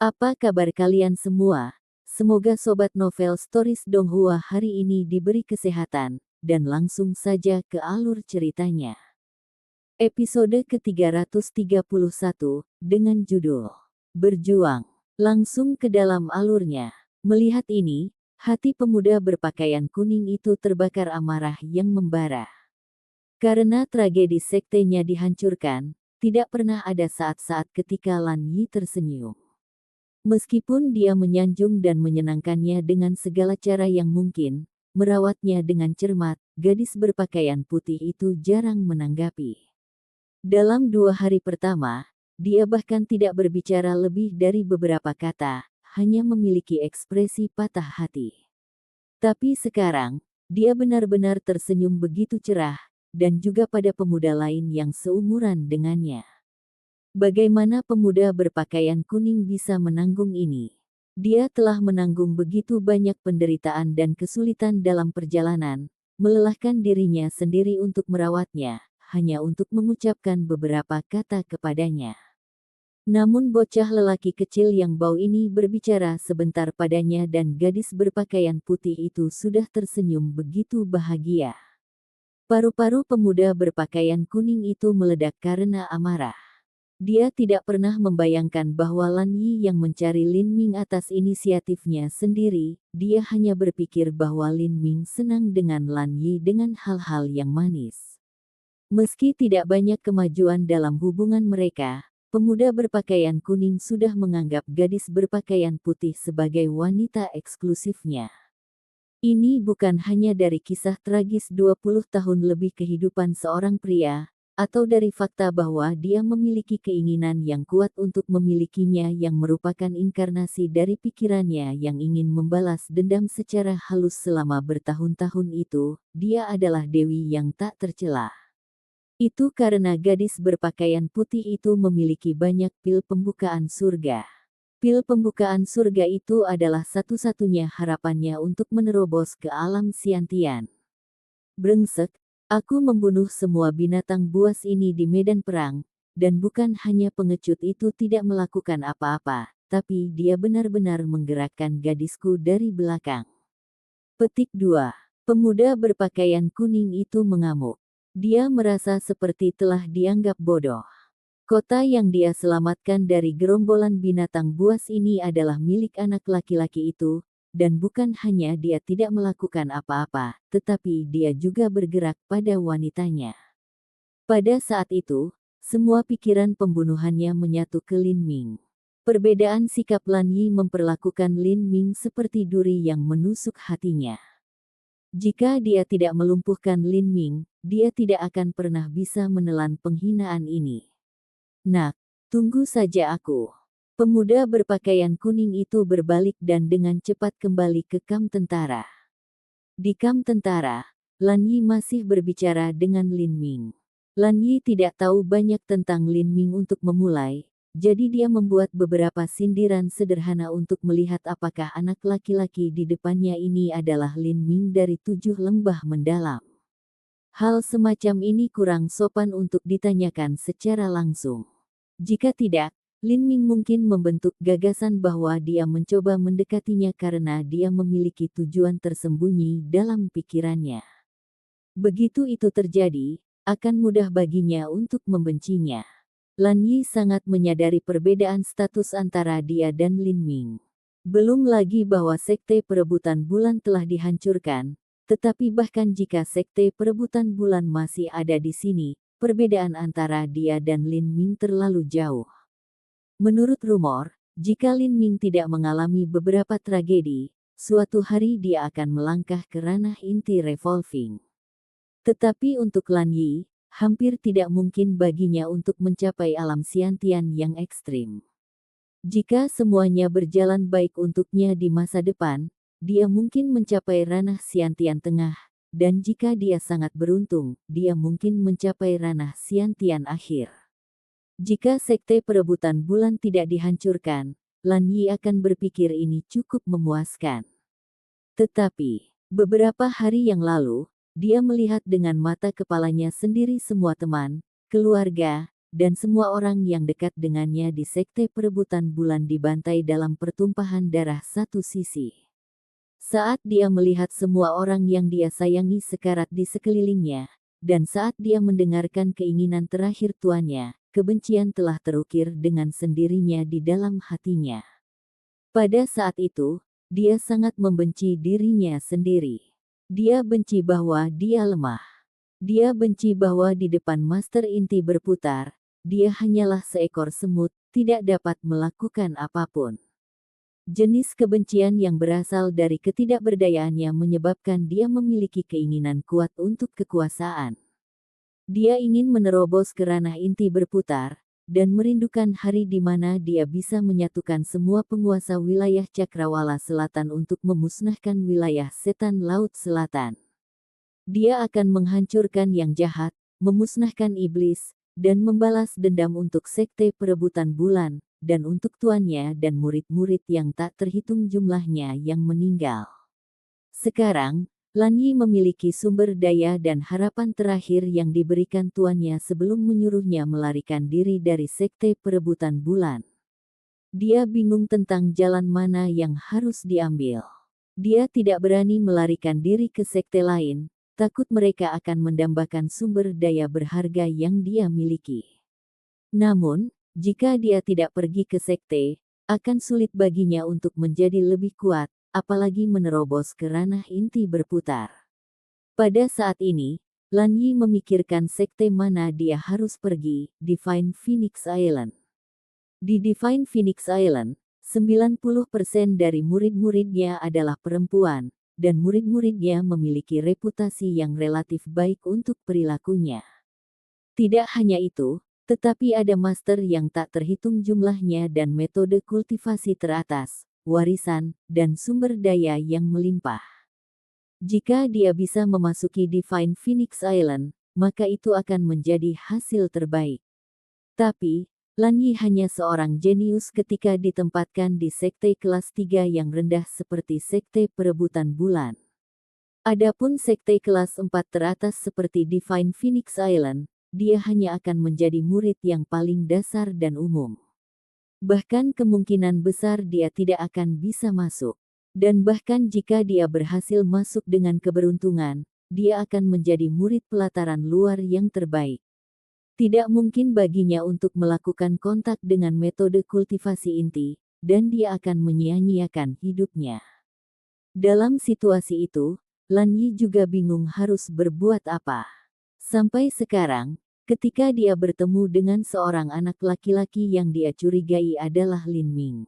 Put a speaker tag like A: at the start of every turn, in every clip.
A: Apa kabar kalian semua? Semoga Sobat Novel Stories Donghua hari ini diberi kesehatan, dan langsung saja ke alur ceritanya. Episode ke-331, dengan judul Berjuang. Langsung ke dalam alurnya. Melihat ini, hati pemuda berpakaian kuning itu terbakar amarah yang membara. Karena tragedi sektenya dihancurkan, tidak pernah ada saat-saat ketika Lan Yi tersenyum. Meskipun dia menyanjung dan menyenangkannya dengan segala cara yang mungkin, merawatnya dengan cermat, gadis berpakaian putih itu jarang menanggapi. Dalam 2 hari pertama, dia bahkan tidak berbicara lebih dari beberapa kata, hanya memiliki ekspresi patah hati. Tapi sekarang, dia benar-benar tersenyum begitu cerah, dan juga pada pemuda lain yang seumuran dengannya. Bagaimana pemuda berpakaian kuning bisa menanggung ini? Dia telah menanggung begitu banyak penderitaan dan kesulitan dalam perjalanan, melelahkan dirinya sendiri untuk merawatnya, hanya untuk mengucapkan beberapa kata kepadanya. Namun bocah lelaki kecil yang bau ini berbicara sebentar padanya dan gadis berpakaian putih itu sudah tersenyum begitu bahagia. Paru-paru pemuda berpakaian kuning itu meledak karena amarah. Dia tidak pernah membayangkan bahwa Lan Yi yang mencari Lin Ming atas inisiatifnya sendiri, dia hanya berpikir bahwa Lin Ming senang dengan Lan Yi dengan hal-hal yang manis. Meski tidak banyak kemajuan dalam hubungan mereka, pemuda berpakaian kuning sudah menganggap gadis berpakaian putih sebagai wanita eksklusifnya. Ini bukan hanya dari kisah tragis 20 tahun lebih kehidupan seorang pria, atau dari fakta bahwa dia memiliki keinginan yang kuat untuk memilikinya yang merupakan inkarnasi dari pikirannya yang ingin membalas dendam secara halus selama bertahun-tahun itu, dia adalah dewi yang tak tercela. Itu karena gadis berpakaian putih itu memiliki banyak pil pembukaan surga. Pil pembukaan surga itu adalah satu-satunya harapannya untuk menerobos ke alam Xiantian. Brengsek. Aku membunuh semua binatang buas ini di medan perang, dan bukan hanya pengecut itu tidak melakukan apa-apa, tapi dia benar-benar menggerakkan gadisku dari belakang. Petik 2. Pemuda berpakaian kuning itu mengamuk. Dia merasa seperti telah dianggap bodoh. Kota yang dia selamatkan dari gerombolan binatang buas ini adalah milik anak laki-laki itu, dan bukan hanya dia tidak melakukan apa-apa, tetapi dia juga bergerak pada wanitanya. Pada saat itu, semua pikiran pembunuhannya menyatu ke Lin Ming. Perbedaan sikap Lan Yi memperlakukan Lin Ming seperti duri yang menusuk hatinya. Jika dia tidak melumpuhkan Lin Ming, dia tidak akan pernah bisa menelan penghinaan ini. Nak, tunggu saja aku. Pemuda berpakaian kuning itu berbalik dan dengan cepat kembali ke kamp tentara. Di kamp tentara, Lan Yi masih berbicara dengan Lin Ming. Lan Yi tidak tahu banyak tentang Lin Ming untuk memulai, jadi dia membuat beberapa sindiran sederhana untuk melihat apakah anak laki-laki di depannya ini adalah Lin Ming dari 7 lembah mendalam. Hal semacam ini kurang sopan untuk ditanyakan secara langsung. Jika tidak, Lin Ming mungkin membentuk gagasan bahwa dia mencoba mendekatinya karena dia memiliki tujuan tersembunyi dalam pikirannya. Begitu itu terjadi, akan mudah baginya untuk membencinya. Lan Yi sangat menyadari perbedaan status antara dia dan Lin Ming. Belum lagi bahwa sekte perebutan bulan telah dihancurkan, tetapi bahkan jika sekte perebutan bulan masih ada di sini, perbedaan antara dia dan Lin Ming terlalu jauh. Menurut rumor, jika Lin Ming tidak mengalami beberapa tragedi, suatu hari dia akan melangkah ke ranah inti revolving. Tetapi untuk Lan Yi, hampir tidak mungkin baginya untuk mencapai alam Xiantian yang ekstrim. Jika semuanya berjalan baik untuknya di masa depan, dia mungkin mencapai ranah Xiantian tengah, dan jika dia sangat beruntung, dia mungkin mencapai ranah Xiantian akhir. Jika sekte perebutan bulan tidak dihancurkan, Lan Yi akan berpikir ini cukup memuaskan. Tetapi, beberapa hari yang lalu, dia melihat dengan mata kepalanya sendiri semua teman, keluarga, dan semua orang yang dekat dengannya di Sekte Perebutan Bulan dibantai dalam pertumpahan darah satu sisi. Saat dia melihat semua orang yang dia sayangi sekarat di sekelilingnya, dan saat dia mendengarkan keinginan terakhir tuannya, kebencian telah terukir dengan sendirinya di dalam hatinya. Pada saat itu, dia sangat membenci dirinya sendiri. Dia benci bahwa dia lemah. Dia benci bahwa di depan Master Inti berputar, dia hanyalah seekor semut, tidak dapat melakukan apapun. Jenis kebencian yang berasal dari ketidakberdayaannya menyebabkan dia memiliki keinginan kuat untuk kekuasaan. Dia ingin menerobos ke ranah inti berputar, dan merindukan hari di mana dia bisa menyatukan semua penguasa wilayah Cakrawala Selatan untuk memusnahkan wilayah Setan Laut Selatan. Dia akan menghancurkan yang jahat, memusnahkan iblis, dan membalas dendam untuk Sekte Perebutan Bulan, dan untuk tuannya dan murid-murid yang tak terhitung jumlahnya yang meninggal. Sekarang, Lan Yi memiliki sumber daya dan harapan terakhir yang diberikan tuannya sebelum menyuruhnya melarikan diri dari Sekte Perebutan Bulan. Dia bingung tentang jalan mana yang harus diambil. Dia tidak berani melarikan diri ke sekte lain, takut mereka akan mendambakan sumber daya berharga yang dia miliki. Namun, jika dia tidak pergi ke sekte, akan sulit baginya untuk menjadi lebih kuat, apalagi menerobos ke ranah inti berputar. Pada saat ini, Lan Yi memikirkan sekte mana dia harus pergi, Divine Phoenix Island. Di Divine Phoenix Island, 90% dari murid-muridnya adalah perempuan, dan murid-muridnya memiliki reputasi yang relatif baik untuk perilakunya. Tidak hanya itu, tetapi ada master yang tak terhitung jumlahnya dan metode kultivasi teratas, warisan, dan sumber daya yang melimpah. Jika dia bisa memasuki Divine Phoenix Island, maka itu akan menjadi hasil terbaik. Tapi, Lan Yi hanya seorang jenius ketika ditempatkan di sekte kelas 3 yang rendah seperti Sekte Perebutan Bulan. Adapun sekte kelas 4 teratas seperti Divine Phoenix Island, dia hanya akan menjadi murid yang paling dasar dan umum. Bahkan kemungkinan besar dia tidak akan bisa masuk. Dan bahkan jika dia berhasil masuk dengan keberuntungan, dia akan menjadi murid pelataran luar yang terbaik. Tidak mungkin baginya untuk melakukan kontak dengan metode kultivasi inti, dan dia akan menyia-nyiakan hidupnya. Dalam situasi itu, Lan Yi juga bingung harus berbuat apa. Sampai sekarang, ketika dia bertemu dengan seorang anak laki-laki yang dia curigai adalah Lin Ming.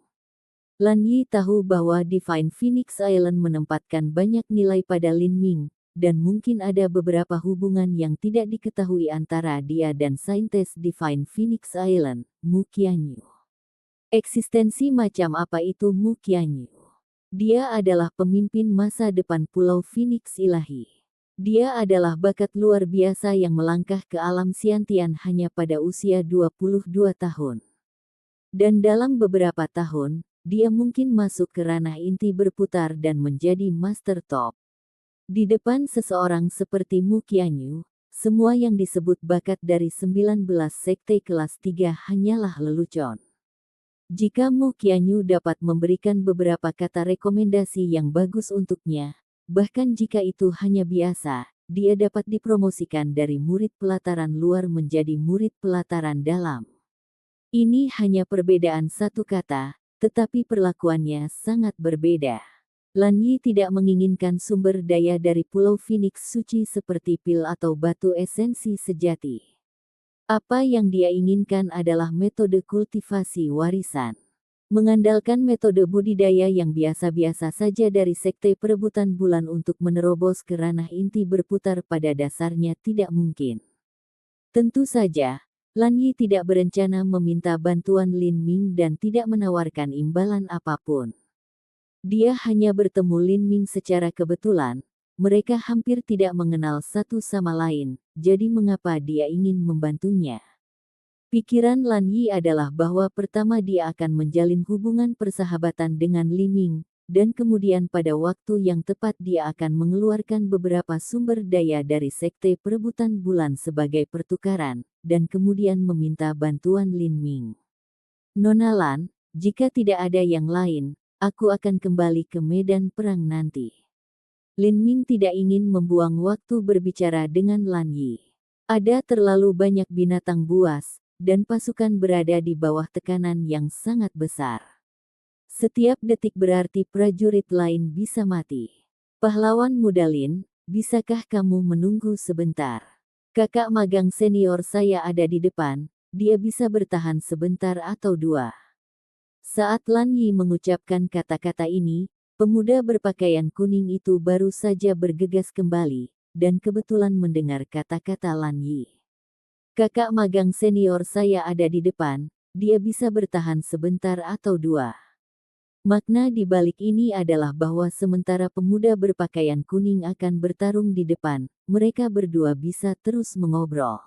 A: Lan Yi tahu bahwa Divine Phoenix Island menempatkan banyak nilai pada Lin Ming, dan mungkin ada beberapa hubungan yang tidak diketahui antara dia dan saintis Divine Phoenix Island, Mu Qianyu. Eksistensi macam apa itu Mu Qianyu? Dia adalah pemimpin masa depan Pulau Phoenix Ilahi. Dia adalah bakat luar biasa yang melangkah ke alam Xiantian hanya pada usia 22 tahun. Dan dalam beberapa tahun, dia mungkin masuk ke ranah inti berputar dan menjadi master top. Di depan seseorang seperti Mu Qianyu, semua yang disebut bakat dari 19 sekte kelas 3 hanyalah lelucon. Jika Mu Qianyu dapat memberikan beberapa kata rekomendasi yang bagus untuknya, bahkan jika itu hanya biasa, dia dapat dipromosikan dari murid pelataran luar menjadi murid pelataran dalam. Ini hanya perbedaan satu kata, tetapi perlakuannya sangat berbeda. Lan Yi tidak menginginkan sumber daya dari Pulau Phoenix suci seperti pil atau batu esensi sejati. Apa yang dia inginkan adalah metode kultivasi warisan. Mengandalkan metode budidaya yang biasa-biasa saja dari Sekte Perebutan Bulan untuk menerobos ke ranah inti berputar pada dasarnya tidak mungkin. Tentu saja, Lan Yi tidak berencana meminta bantuan Lin Ming dan tidak menawarkan imbalan apapun. Dia hanya bertemu Lin Ming secara kebetulan, mereka hampir tidak mengenal satu sama lain, jadi mengapa dia ingin membantunya? Pikiran Lan Yi adalah bahwa pertama dia akan menjalin hubungan persahabatan dengan Li Ming, dan kemudian pada waktu yang tepat dia akan mengeluarkan beberapa sumber daya dari Sekte Perebutan Bulan sebagai pertukaran, dan kemudian meminta bantuan Lin Ming. Nona Lan, jika tidak ada yang lain, aku akan kembali ke medan perang nanti. Lin Ming tidak ingin membuang waktu berbicara dengan Lan Yi. Ada terlalu banyak binatang buas, dan pasukan berada di bawah tekanan yang sangat besar. Setiap detik berarti prajurit lain bisa mati. Pahlawan muda Lin, bisakah kamu menunggu sebentar? Kakak magang senior saya ada di depan, dia bisa bertahan sebentar atau dua. Saat Lan Yi mengucapkan kata-kata ini, pemuda berpakaian kuning itu baru saja bergegas kembali, dan kebetulan mendengar kata-kata Lan Yi. Kakak magang senior saya ada di depan, dia bisa bertahan sebentar atau dua. Makna di balik ini adalah bahwa sementara pemuda berpakaian kuning akan bertarung di depan, mereka berdua bisa terus mengobrol.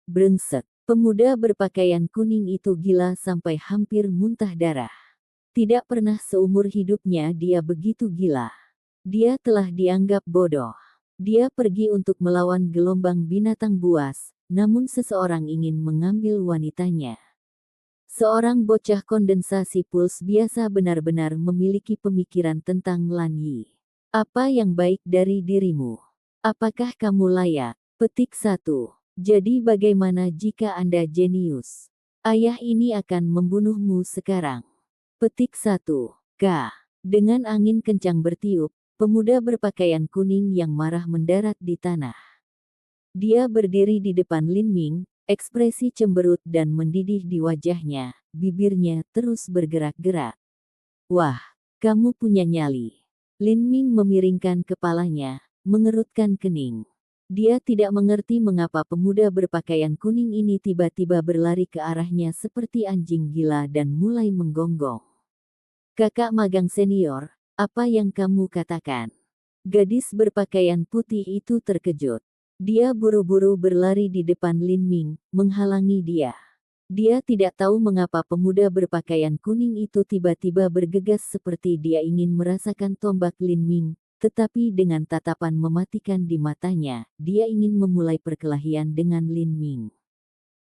A: Brengsek, pemuda berpakaian kuning itu gila sampai hampir muntah darah. Tidak pernah seumur hidupnya dia begitu gila. Dia telah dianggap bodoh. Dia pergi untuk melawan gelombang binatang buas, namun seseorang ingin mengambil wanitanya. Seorang bocah kondensasi puls biasa benar-benar memiliki pemikiran tentang Lan Yi. Apa yang baik dari dirimu? Apakah kamu layak? Petik 1. Jadi bagaimana jika Anda jenius? Ayah ini akan membunuhmu sekarang. Petik 1. K. Dengan angin kencang bertiup, pemuda berpakaian kuning yang marah mendarat di tanah. Dia berdiri di depan Lin Ming, ekspresi cemberut dan mendidih di wajahnya, bibirnya terus bergerak-gerak. Wah, kamu punya nyali. Lin Ming memiringkan kepalanya, mengerutkan kening. Dia tidak mengerti mengapa pemuda berpakaian kuning ini tiba-tiba berlari ke arahnya seperti anjing gila dan mulai menggonggong. Kakak magang senior, apa yang kamu katakan? Gadis berpakaian putih itu terkejut. Dia buru-buru berlari di depan Lin Ming, menghalangi dia. Dia tidak tahu mengapa pemuda berpakaian kuning itu tiba-tiba bergegas seperti dia ingin merasakan tombak Lin Ming, tetapi dengan tatapan mematikan di matanya, dia ingin memulai perkelahian dengan Lin Ming.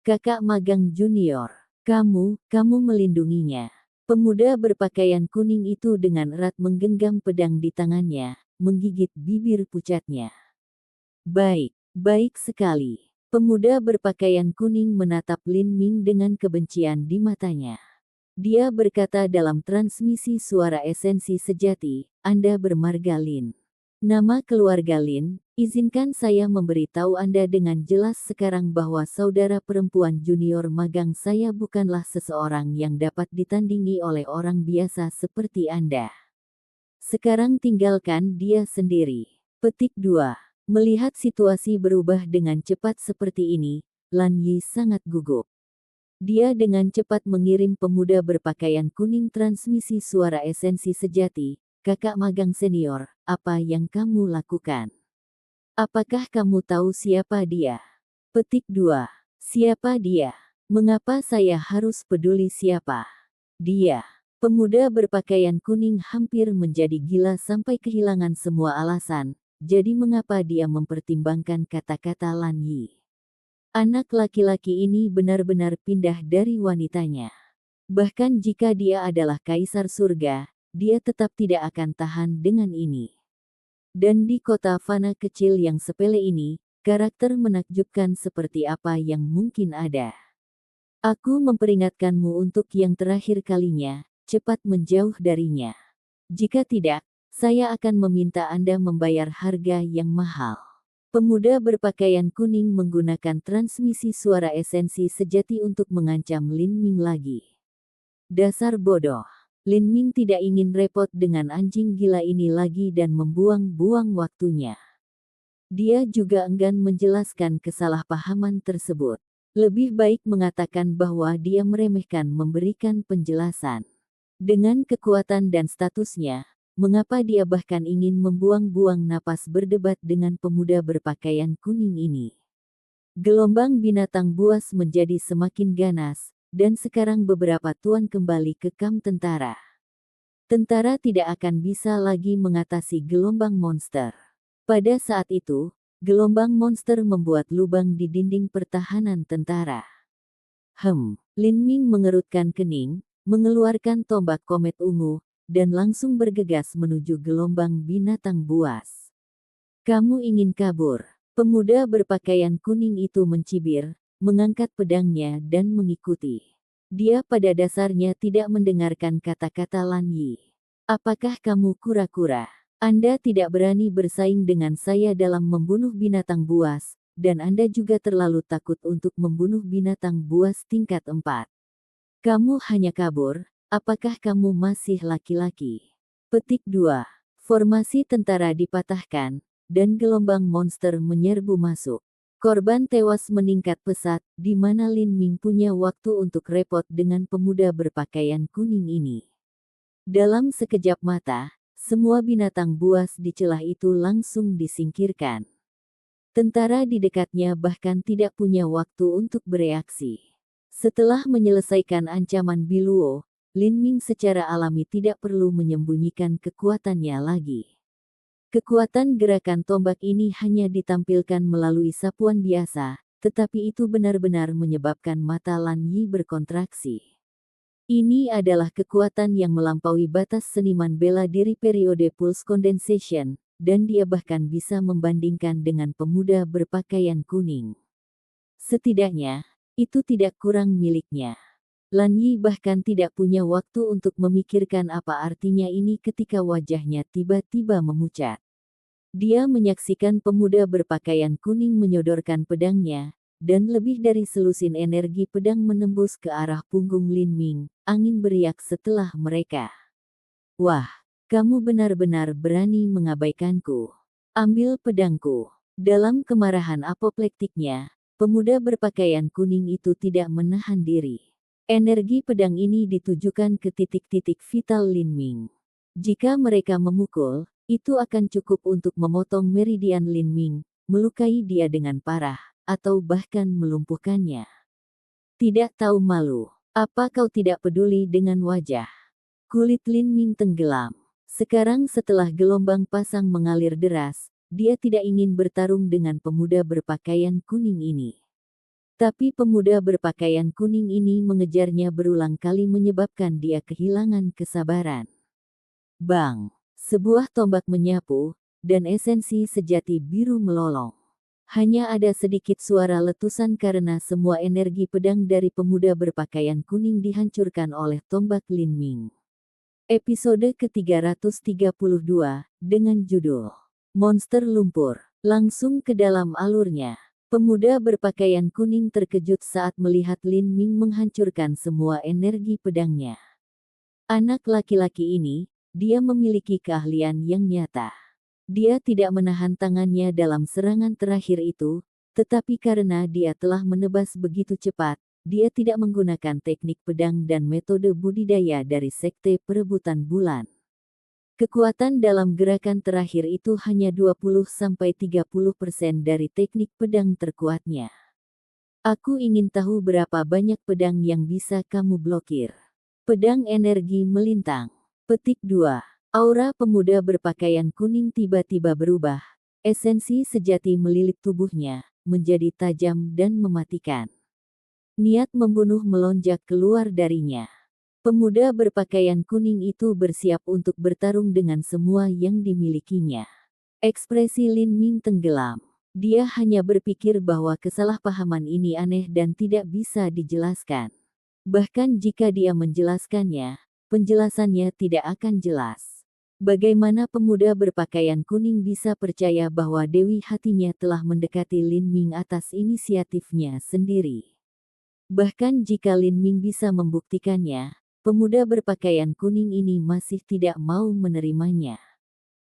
A: Kakak magang junior, kamu melindunginya. Pemuda berpakaian kuning itu dengan erat menggenggam pedang di tangannya, menggigit bibir pucatnya. Baik sekali. Pemuda berpakaian kuning menatap Lin Ming dengan kebencian di matanya. Dia berkata dalam transmisi suara esensi sejati, Anda bermarga Lin. Nama keluarga Lin, izinkan saya memberitahu Anda dengan jelas sekarang bahwa saudara perempuan junior magang saya bukanlah seseorang yang dapat ditandingi oleh orang biasa seperti Anda. Sekarang tinggalkan dia sendiri. Petik 2. Melihat situasi berubah dengan cepat seperti ini, Lan Yi sangat gugup. Dia dengan cepat mengirim pemuda berpakaian kuning transmisi suara esensi sejati, kakak magang senior, apa yang kamu lakukan? Apakah kamu tahu siapa dia? Petik 2. Siapa dia? Mengapa saya harus peduli siapa? Dia. Pemuda berpakaian kuning hampir menjadi gila sampai kehilangan semua alasan, jadi mengapa dia mempertimbangkan kata-kata Lan Yi? Anak laki-laki ini benar-benar pindah dari wanitanya. Bahkan jika dia adalah kaisar surga, dia tetap tidak akan tahan dengan ini. Dan di kota fana kecil yang sepele ini, karakter menakjubkan seperti apa yang mungkin ada. Aku memperingatkanmu untuk yang terakhir kalinya, cepat menjauh darinya. Jika tidak, saya akan meminta Anda membayar harga yang mahal. Pemuda berpakaian kuning menggunakan transmisi suara esensi sejati untuk mengancam Lin Ming lagi. Dasar bodoh. Lin Ming tidak ingin repot dengan anjing gila ini lagi dan membuang-buang waktunya. Dia juga enggan menjelaskan kesalahpahaman tersebut. Lebih baik mengatakan bahwa dia meremehkan memberikan penjelasan. Dengan kekuatan dan statusnya, mengapa dia bahkan ingin membuang-buang napas berdebat dengan pemuda berpakaian kuning ini? Gelombang binatang buas menjadi semakin ganas, dan sekarang beberapa tuan kembali ke kamp tentara. tentara tidak akan bisa lagi mengatasi gelombang monster. Pada saat itu, gelombang monster membuat lubang di dinding pertahanan tentara. Lin Ming mengerutkan kening, mengeluarkan tombak komet ungu, dan langsung bergegas menuju gelombang binatang buas. Kamu ingin kabur? Pemuda berpakaian kuning itu mencibir, mengangkat pedangnya dan mengikuti. Dia pada dasarnya tidak mendengarkan kata-kata Lan Yi. Apakah kamu kura-kura? Anda tidak berani bersaing dengan saya dalam membunuh binatang buas, dan Anda juga terlalu takut untuk membunuh binatang buas tingkat 4. Kamu hanya kabur, apakah kamu masih laki-laki? Petik 2. Formasi tentara dipatahkan, dan gelombang monster menyerbu masuk. Korban tewas meningkat pesat, di mana Lin Ming punya waktu untuk repot dengan pemuda berpakaian kuning ini. Dalam sekejap mata, semua binatang buas di celah itu langsung disingkirkan. Tentara di dekatnya bahkan tidak punya waktu untuk bereaksi. Setelah menyelesaikan ancaman Biluo, Lin Ming secara alami tidak perlu menyembunyikan kekuatannya lagi. Kekuatan gerakan tombak ini hanya ditampilkan melalui sapuan biasa, tetapi itu benar-benar menyebabkan mata Lan Yi berkontraksi. Ini adalah kekuatan yang melampaui batas seniman bela diri periode Pulse Condensation, dan dia bahkan bisa membandingkan dengan pemuda berpakaian kuning. Setidaknya, itu tidak kurang miliknya. Lan Yi bahkan tidak punya waktu untuk memikirkan apa artinya ini ketika wajahnya tiba-tiba memucat. Dia menyaksikan pemuda berpakaian kuning menyodorkan pedangnya, dan lebih dari selusin energi pedang menembus ke arah punggung Lin Ming. Angin beriak setelah mereka. Wah, kamu benar-benar berani mengabaikanku. Ambil pedangku. Dalam kemarahan apoplektiknya, pemuda berpakaian kuning itu tidak menahan diri. Energi pedang ini ditujukan ke titik-titik vital Lin Ming. Jika mereka memukul, itu akan cukup untuk memotong meridian Lin Ming, melukai dia dengan parah, atau bahkan melumpuhkannya. Tidak tahu malu. Apa kau tidak peduli dengan wajah? Kulit Lin Ming tenggelam. Sekarang setelah gelombang pasang mengalir deras, dia tidak ingin bertarung dengan pemuda berpakaian kuning ini. Tapi pemuda berpakaian kuning ini mengejarnya berulang kali menyebabkan dia kehilangan kesabaran. Bang! Sebuah tombak menyapu, dan esensi sejati biru melolong. Hanya ada sedikit suara letusan karena semua energi pedang dari pemuda berpakaian kuning dihancurkan oleh tombak Lin Ming. Episode ke-332, dengan judul Monster Lumpur, langsung ke dalam alurnya. Pemuda berpakaian kuning terkejut saat melihat Lin Ming menghancurkan semua energi pedangnya. Anak laki-laki ini, dia memiliki keahlian yang nyata. Dia tidak menahan tangannya dalam serangan terakhir itu, tetapi karena dia telah menebas begitu cepat, dia tidak menggunakan teknik pedang dan metode budidaya dari Sekte Perebutan Bulan. Kekuatan dalam gerakan terakhir itu hanya 20-30% dari teknik pedang terkuatnya. Aku ingin tahu berapa banyak pedang yang bisa kamu blokir. Pedang energi melintang. Petik 2. Aura pemuda berpakaian kuning tiba-tiba berubah. Esensi sejati melilit tubuhnya, menjadi tajam dan mematikan. Niat membunuh melonjak keluar darinya. Pemuda berpakaian kuning itu bersiap untuk bertarung dengan semua yang dimilikinya. Ekspresi Lin Ming tenggelam. Dia hanya berpikir bahwa kesalahpahaman ini aneh dan tidak bisa dijelaskan. Bahkan jika dia menjelaskannya, penjelasannya tidak akan jelas. Bagaimana pemuda berpakaian kuning bisa percaya bahwa Dewi hatinya telah mendekati Lin Ming atas inisiatifnya sendiri? Bahkan jika Lin Ming bisa membuktikannya, pemuda berpakaian kuning ini masih tidak mau menerimanya.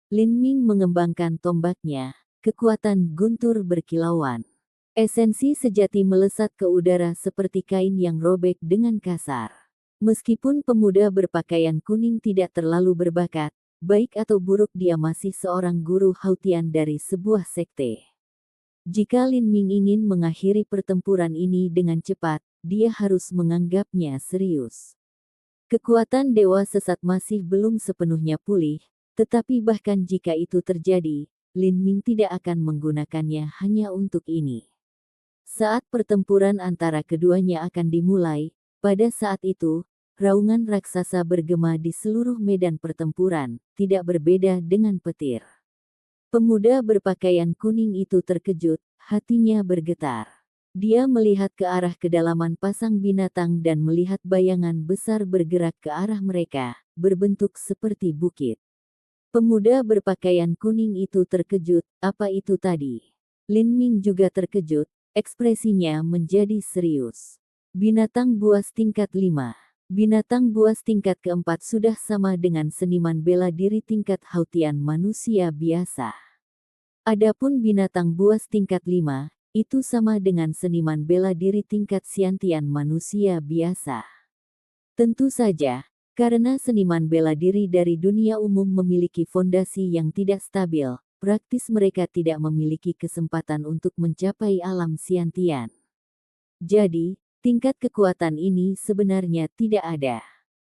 A: Lin Ming mengembangkan tombaknya, kekuatan guntur berkilauan. Esensi sejati melesat ke udara seperti kain yang robek dengan kasar. Meskipun pemuda berpakaian kuning tidak terlalu berbakat, baik atau buruk dia masih seorang guru Hautian dari sebuah sekte. Jika Lin Ming ingin mengakhiri pertempuran ini dengan cepat, dia harus menganggapnya serius. Kekuatan dewa sesat masih belum sepenuhnya pulih, tetapi bahkan jika itu terjadi, Lin Ming tidak akan menggunakannya hanya untuk ini. Saat pertempuran antara keduanya akan dimulai, pada saat itu, raungan raksasa bergema di seluruh medan pertempuran, tidak berbeda dengan petir. Pemuda berpakaian kuning itu terkejut, hatinya bergetar. Dia melihat ke arah kedalaman pasang binatang dan melihat bayangan besar bergerak ke arah mereka, berbentuk seperti bukit. Pemuda berpakaian kuning itu terkejut, apa itu tadi? Lin Ming juga terkejut, ekspresinya menjadi serius. Binatang buas tingkat 5. Binatang buas tingkat keempat sudah sama dengan seniman bela diri tingkat hautian manusia biasa. Adapun binatang buas tingkat 5, itu sama dengan seniman bela diri tingkat siantian manusia biasa. Tentu saja, karena seniman bela diri dari dunia umum memiliki fondasi yang tidak stabil, praktis mereka tidak memiliki kesempatan untuk mencapai alam siantian. Jadi, tingkat kekuatan ini sebenarnya tidak ada.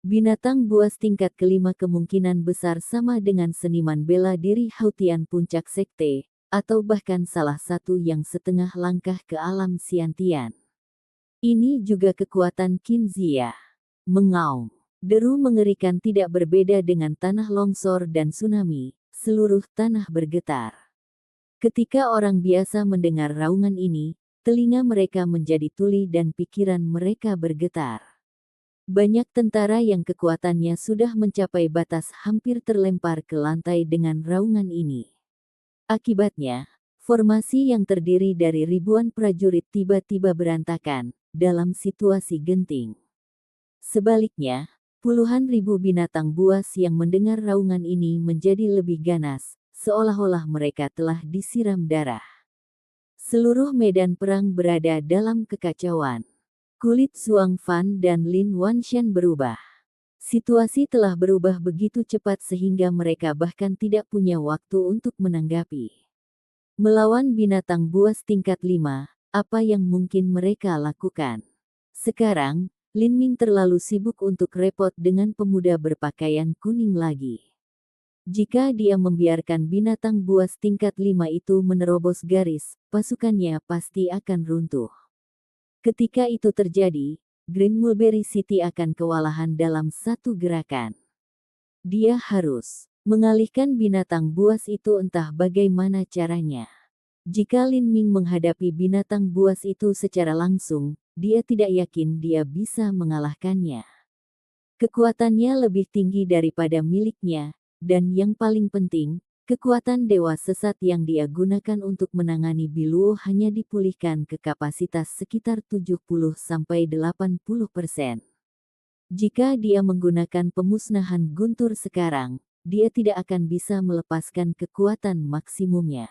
A: Binatang buas tingkat kelima kemungkinan besar sama dengan seniman bela diri hautian puncak sekte, atau bahkan salah satu yang setengah langkah ke alam siantian. Ini juga kekuatan Qinzia. Mengaum. Deru mengerikan tidak berbeda dengan tanah longsor dan tsunami, seluruh tanah bergetar. Ketika orang biasa mendengar raungan ini, telinga mereka menjadi tuli dan pikiran mereka bergetar. Banyak tentara yang kekuatannya sudah mencapai batas hampir terlempar ke lantai dengan raungan ini. Akibatnya, formasi yang terdiri dari ribuan prajurit tiba-tiba berantakan, dalam situasi genting. Sebaliknya, puluhan ribu binatang buas yang mendengar raungan ini menjadi lebih ganas, seolah-olah mereka telah disiram darah. Seluruh medan perang berada dalam kekacauan. Kulit Zhuang Fan dan Lin Wanshan berubah. Situasi telah berubah begitu cepat sehingga mereka bahkan tidak punya waktu untuk menanggapi. Melawan binatang buas tingkat 5, apa yang mungkin mereka lakukan? Sekarang, Lin Ming terlalu sibuk untuk repot dengan pemuda berpakaian kuning lagi. Jika dia membiarkan binatang buas tingkat 5 itu menerobos garis, pasukannya pasti akan runtuh. Ketika itu terjadi, Green Mulberry City akan kewalahan dalam satu gerakan. Dia harus mengalihkan binatang buas itu entah bagaimana caranya. Jika Lin Ming menghadapi binatang buas itu secara langsung, dia tidak yakin dia bisa mengalahkannya. Kekuatannya lebih tinggi daripada miliknya, dan yang paling penting, kekuatan dewa sesat yang dia gunakan untuk menangani Biluo hanya dipulihkan ke kapasitas sekitar 70–80%. Jika dia menggunakan pemusnahan guntur sekarang, dia tidak akan bisa melepaskan kekuatan maksimumnya.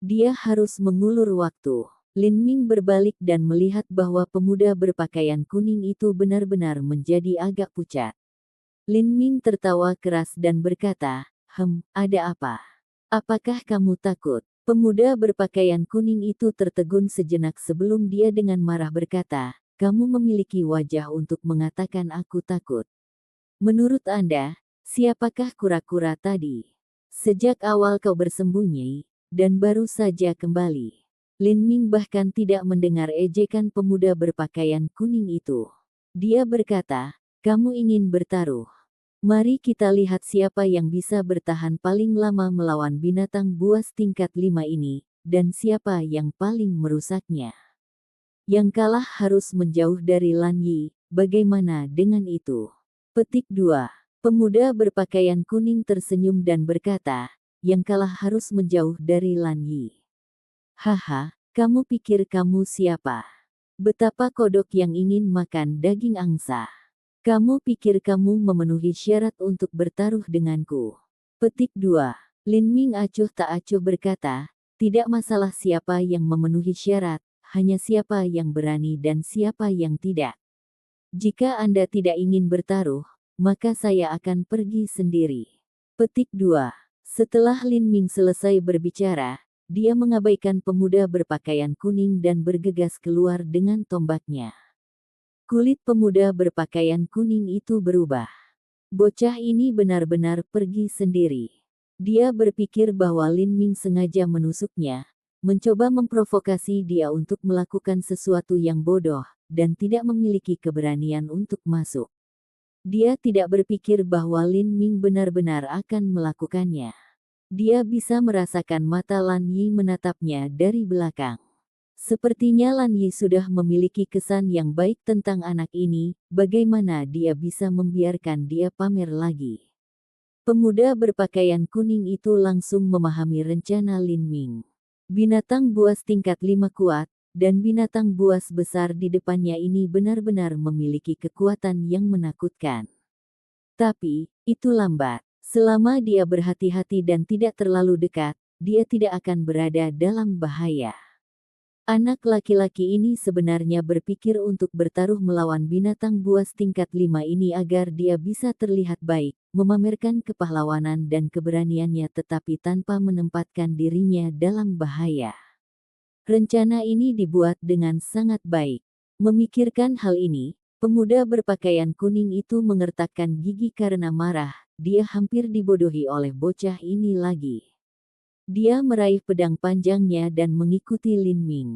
A: Dia harus mengulur waktu. Lin Ming berbalik dan melihat bahwa pemuda berpakaian kuning itu benar-benar menjadi agak pucat. Lin Ming tertawa keras dan berkata, ada apa? Apakah kamu takut? Pemuda berpakaian kuning itu tertegun sejenak sebelum dia dengan marah berkata, kamu memiliki wajah untuk mengatakan aku takut. Menurut Anda, siapakah kura-kura tadi? Sejak awal kau bersembunyi, dan baru saja kembali. Lin Ming bahkan tidak mendengar ejekan pemuda berpakaian kuning itu. Dia berkata, kamu ingin bertaruh. Mari kita lihat siapa yang bisa bertahan paling lama melawan binatang buas tingkat 5 ini, dan siapa yang paling merusaknya. Yang kalah harus menjauh dari Lan Yi, bagaimana dengan itu? Petik 2. Pemuda berpakaian kuning tersenyum dan berkata, yang kalah harus menjauh dari Lan Yi. Haha, kamu pikir kamu siapa? Betapa kodok yang ingin makan daging angsa. Kamu pikir kamu memenuhi syarat untuk bertaruh denganku. Petik 2. Lin Ming acuh tak acuh berkata, tidak masalah siapa yang memenuhi syarat, hanya siapa yang berani dan siapa yang tidak. Jika Anda tidak ingin bertaruh, maka saya akan pergi sendiri. Petik 2. Setelah Lin Ming selesai berbicara, dia mengabaikan pemuda berpakaian kuning dan bergegas keluar dengan tombaknya. Kulit pemuda berpakaian kuning itu berubah. Bocah ini benar-benar pergi sendiri. Dia berpikir bahwa Lin Ming sengaja menusuknya, mencoba memprovokasi dia untuk melakukan sesuatu yang bodoh, dan tidak memiliki keberanian untuk masuk. Dia tidak berpikir bahwa Lin Ming benar-benar akan melakukannya. Dia bisa merasakan mata Lan Yi menatapnya dari belakang. Sepertinya Lan Yi sudah memiliki kesan yang baik tentang anak ini, bagaimana dia bisa membiarkan dia pamer lagi. Pemuda berpakaian kuning itu langsung memahami rencana Lin Ming. Binatang buas tingkat 5 kuat, dan binatang buas besar di depannya ini benar-benar memiliki kekuatan yang menakutkan. Tapi, itu lambat. Selama dia berhati-hati dan tidak terlalu dekat, dia tidak akan berada dalam bahaya. Anak laki-laki ini sebenarnya berpikir untuk bertaruh melawan binatang buas tingkat 5 ini agar dia bisa terlihat baik, memamerkan kepahlawanan dan keberaniannya tetapi tanpa menempatkan dirinya dalam bahaya. Rencana ini dibuat dengan sangat baik. Memikirkan hal ini, pemuda berpakaian kuning itu mengertakkan gigi karena marah, dia hampir dibodohi oleh bocah ini lagi. Dia meraih pedang panjangnya dan mengikuti Lin Ming.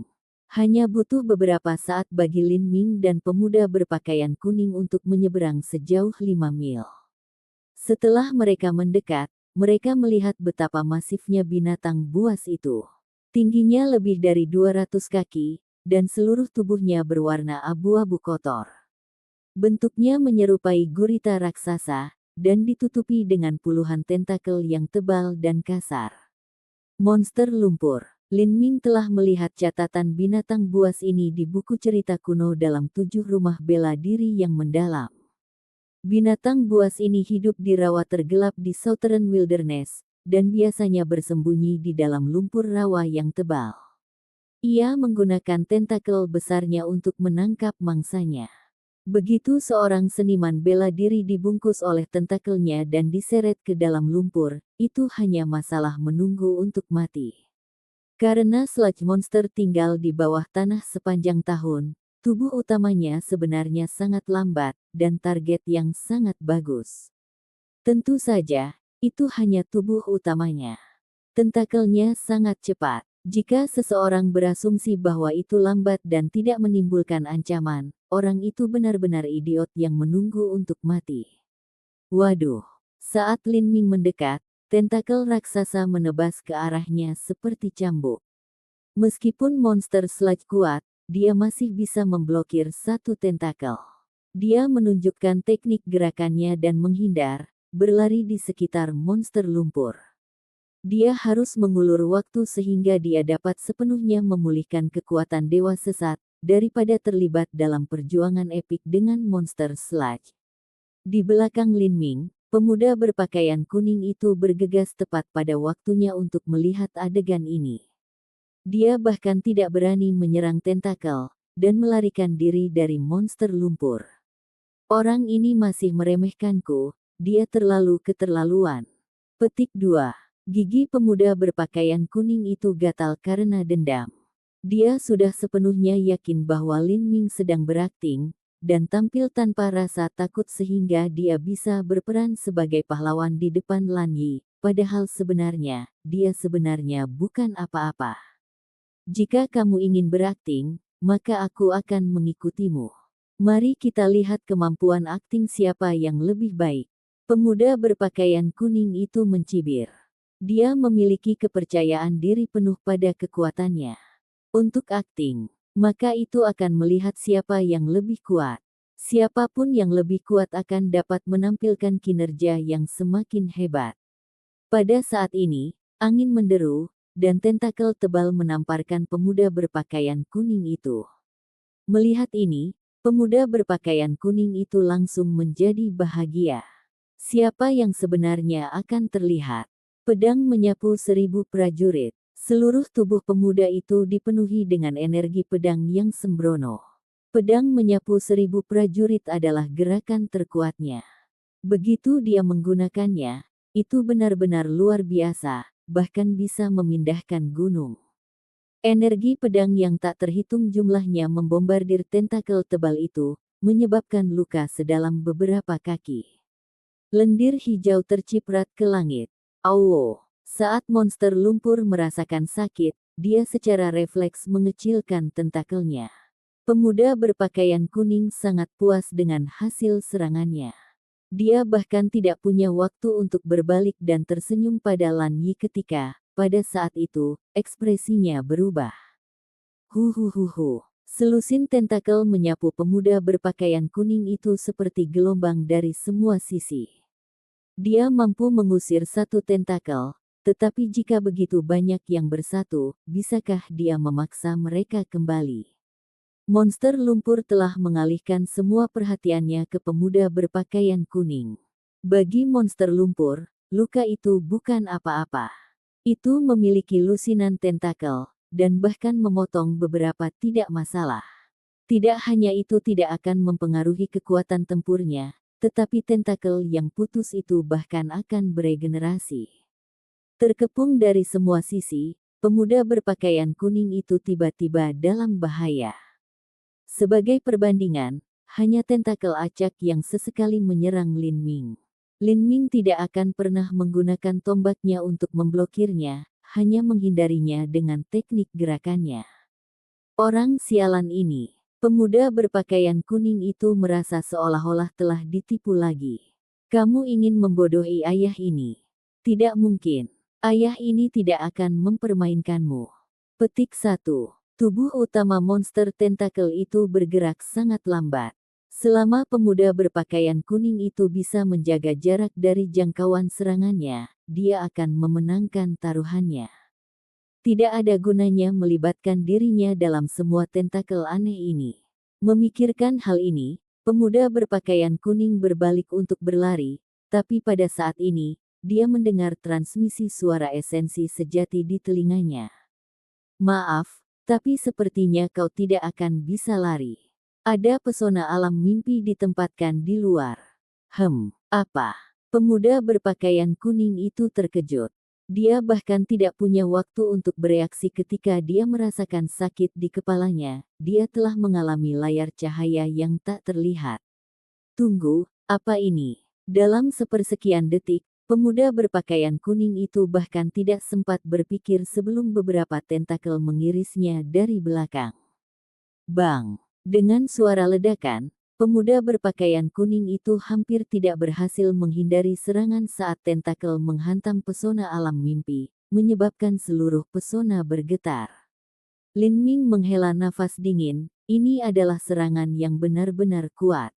A: Hanya butuh beberapa saat bagi Lin Ming dan pemuda berpakaian kuning untuk menyeberang sejauh 5 mil. Setelah mereka mendekat, mereka melihat betapa masifnya binatang buas itu. Tingginya lebih dari 200 kaki, dan seluruh tubuhnya berwarna abu-abu kotor. Bentuknya menyerupai gurita raksasa, dan ditutupi dengan puluhan tentakel yang tebal dan kasar. Monster lumpur. Lin Ming telah melihat catatan binatang buas ini di buku cerita kuno dalam 7 rumah bela diri yang mendalam. Binatang buas ini hidup di rawa tergelap di Southern Wilderness, dan biasanya bersembunyi di dalam lumpur rawa yang tebal. Ia menggunakan tentakel besarnya untuk menangkap mangsanya. Begitu seorang seniman bela diri dibungkus oleh tentakelnya dan diseret ke dalam lumpur, itu hanya masalah menunggu untuk mati. Karena sludge monster tinggal di bawah tanah sepanjang tahun, tubuh utamanya sebenarnya sangat lambat, dan target yang sangat bagus. Tentu saja, itu hanya tubuh utamanya. Tentakelnya sangat cepat. Jika seseorang berasumsi bahwa itu lambat dan tidak menimbulkan ancaman, orang itu benar-benar idiot yang menunggu untuk mati. Waduh, saat Lin Ming mendekat, tentakel raksasa menebas ke arahnya seperti cambuk. Meskipun monster sludge kuat, dia masih bisa memblokir satu tentakel. Dia menunjukkan teknik gerakannya dan menghindar, berlari di sekitar monster lumpur. Dia harus mengulur waktu sehingga dia dapat sepenuhnya memulihkan kekuatan dewa sesat, daripada terlibat dalam perjuangan epik dengan monster sludge. Di belakang Lin Ming, pemuda berpakaian kuning itu bergegas tepat pada waktunya untuk melihat adegan ini. Dia bahkan tidak berani menyerang tentakel, dan melarikan diri dari monster lumpur. Orang ini masih meremehkanku, dia terlalu keterlaluan. Petik 2. Gigi pemuda berpakaian kuning itu gatal karena dendam. Dia sudah sepenuhnya yakin bahwa Lin Ming sedang berakting, dan tampil tanpa rasa takut sehingga dia bisa berperan sebagai pahlawan di depan Lan Yi, padahal sebenarnya, dia sebenarnya bukan apa-apa. Jika kamu ingin berakting, maka aku akan mengikutimu. Mari kita lihat kemampuan akting siapa yang lebih baik. Pemuda berpakaian kuning itu mencibir. Dia memiliki kepercayaan diri penuh pada kekuatannya. Untuk akting, maka itu akan melihat siapa yang lebih kuat. Siapapun yang lebih kuat akan dapat menampilkan kinerja yang semakin hebat. Pada saat ini, angin menderu, dan tentakel tebal menamparkan pemuda berpakaian kuning itu. Melihat ini, pemuda berpakaian kuning itu langsung menjadi bahagia. Siapa yang sebenarnya akan terlihat? Pedang menyapu 1000 prajurit. Seluruh tubuh pemuda itu dipenuhi dengan energi pedang yang sembrono. Pedang menyapu 1000 prajurit adalah gerakan terkuatnya. Begitu dia menggunakannya, itu benar-benar luar biasa, bahkan bisa memindahkan gunung. Energi pedang yang tak terhitung jumlahnya membombardir tentakel tebal itu, menyebabkan luka sedalam beberapa kaki. Lendir hijau terciprat ke langit. Auo! Saat monster lumpur merasakan sakit, dia secara refleks mengecilkan tentakelnya. Pemuda berpakaian kuning sangat puas dengan hasil serangannya. Dia bahkan tidak punya waktu untuk berbalik dan tersenyum pada Lan Yi ketika, pada saat itu, ekspresinya berubah. Huhuhuhu. Selusin tentakel menyapu pemuda berpakaian kuning itu seperti gelombang dari semua sisi. Dia mampu mengusir satu tentakel, tetapi jika begitu banyak yang bersatu, bisakah dia memaksa mereka kembali? Monster lumpur telah mengalihkan semua perhatiannya ke pemuda berpakaian kuning. Bagi monster lumpur, luka itu bukan apa-apa. Itu memiliki lusinan tentakel, dan bahkan memotong beberapa tidak masalah. Tidak hanya itu tidak akan mempengaruhi kekuatan tempurnya, tetapi tentakel yang putus itu bahkan akan beregenerasi. Terkepung dari semua sisi, pemuda berpakaian kuning itu tiba-tiba dalam bahaya. Sebagai perbandingan, hanya tentakel acak yang sesekali menyerang Lin Ming. Lin Ming tidak akan pernah menggunakan tombaknya untuk memblokirnya, hanya menghindarinya dengan teknik gerakannya. Orang sialan ini. Pemuda berpakaian kuning itu merasa seolah-olah telah ditipu lagi. Kamu ingin membodohi ayah ini. Tidak mungkin. Ayah ini tidak akan mempermainkanmu. Petik 1. Tubuh utama monster tentakel itu bergerak sangat lambat. Selama pemuda berpakaian kuning itu bisa menjaga jarak dari jangkauan serangannya, dia akan memenangkan taruhannya. Tidak ada gunanya melibatkan dirinya dalam semua tentakel aneh ini. Memikirkan hal ini, pemuda berpakaian kuning berbalik untuk berlari, tapi pada saat ini, dia mendengar transmisi suara esensi sejati di telinganya. Maaf, tapi sepertinya kau tidak akan bisa lari. Ada pesona alam mimpi ditempatkan di luar. Apa? Pemuda berpakaian kuning itu terkejut. Dia bahkan tidak punya waktu untuk bereaksi ketika dia merasakan sakit di kepalanya. Dia telah mengalami layar cahaya yang tak terlihat. Tunggu, apa ini? Dalam sepersekian detik, pemuda berpakaian kuning itu bahkan tidak sempat berpikir sebelum beberapa tentakel mengirisnya dari belakang. Bang! Dengan suara ledakan, pemuda berpakaian kuning itu hampir tidak berhasil menghindari serangan saat tentakel menghantam pesona alam mimpi, menyebabkan seluruh pesona bergetar. Lin Ming menghela nafas dingin, ini adalah serangan yang benar-benar kuat.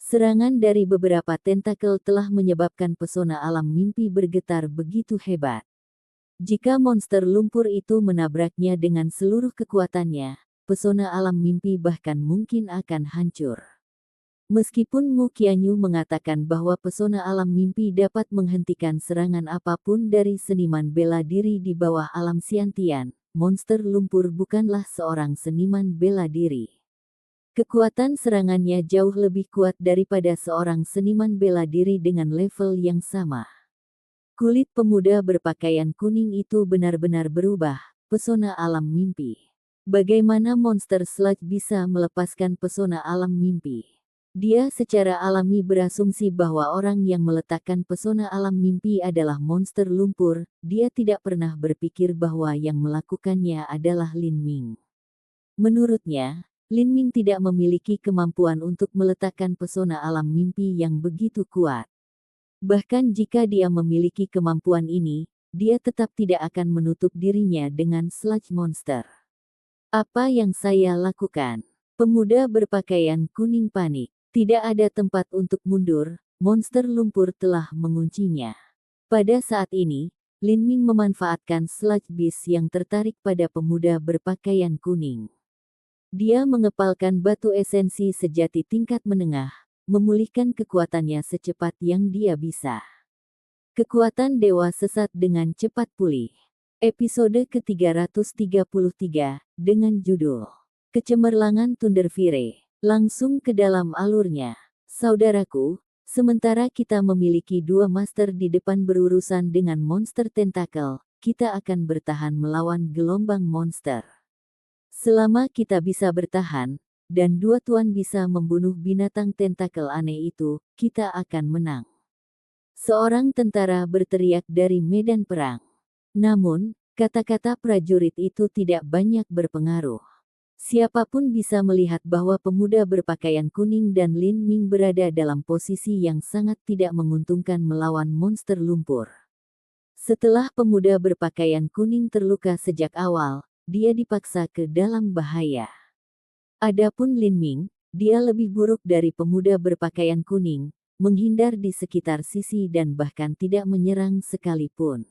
A: Serangan dari beberapa tentakel telah menyebabkan pesona alam mimpi bergetar begitu hebat. Jika monster lumpur itu menabraknya dengan seluruh kekuatannya, pesona alam mimpi bahkan mungkin akan hancur. Meskipun Mu Qianyu mengatakan bahwa pesona alam mimpi dapat menghentikan serangan apapun dari seniman bela diri di bawah alam Xiantian, monster lumpur bukanlah seorang seniman bela diri. Kekuatan serangannya jauh lebih kuat daripada seorang seniman bela diri dengan level yang sama. Kulit pemuda berpakaian kuning itu benar-benar berubah, pesona alam mimpi. Bagaimana monster sludge bisa melepaskan pesona alam mimpi? Dia secara alami berasumsi bahwa orang yang meletakkan pesona alam mimpi adalah monster lumpur. Dia tidak pernah berpikir bahwa yang melakukannya adalah Lin Ming. Menurutnya, Lin Ming tidak memiliki kemampuan untuk meletakkan pesona alam mimpi yang begitu kuat. Bahkan jika dia memiliki kemampuan ini, dia tetap tidak akan menutup dirinya dengan sludge monster. Apa yang saya lakukan? Pemuda berpakaian kuning panik. Tidak ada tempat untuk mundur, monster lumpur telah menguncinya. Pada saat ini, Lin Ming memanfaatkan sludge beast yang tertarik pada pemuda berpakaian kuning. Dia mengepalkan batu esensi sejati tingkat menengah, memulihkan kekuatannya secepat yang dia bisa. Kekuatan dewa sesat dengan cepat pulih. Episode ke-333, dengan judul Kecemerlangan Thunderfire, langsung ke dalam alurnya. Saudaraku, sementara kita memiliki dua master di depan berurusan dengan monster tentakel, kita akan bertahan melawan gelombang monster. Selama kita bisa bertahan, dan dua tuan bisa membunuh binatang tentakel aneh itu, kita akan menang. Seorang tentara berteriak dari medan perang. Namun, kata-kata prajurit itu tidak banyak berpengaruh. Siapapun bisa melihat bahwa pemuda berpakaian kuning dan Lin Ming berada dalam posisi yang sangat tidak menguntungkan melawan monster lumpur. Setelah pemuda berpakaian kuning terluka sejak awal, dia dipaksa ke dalam bahaya. Adapun Lin Ming, dia lebih buruk dari pemuda berpakaian kuning, menghindar di sekitar sisi dan bahkan tidak menyerang sekalipun.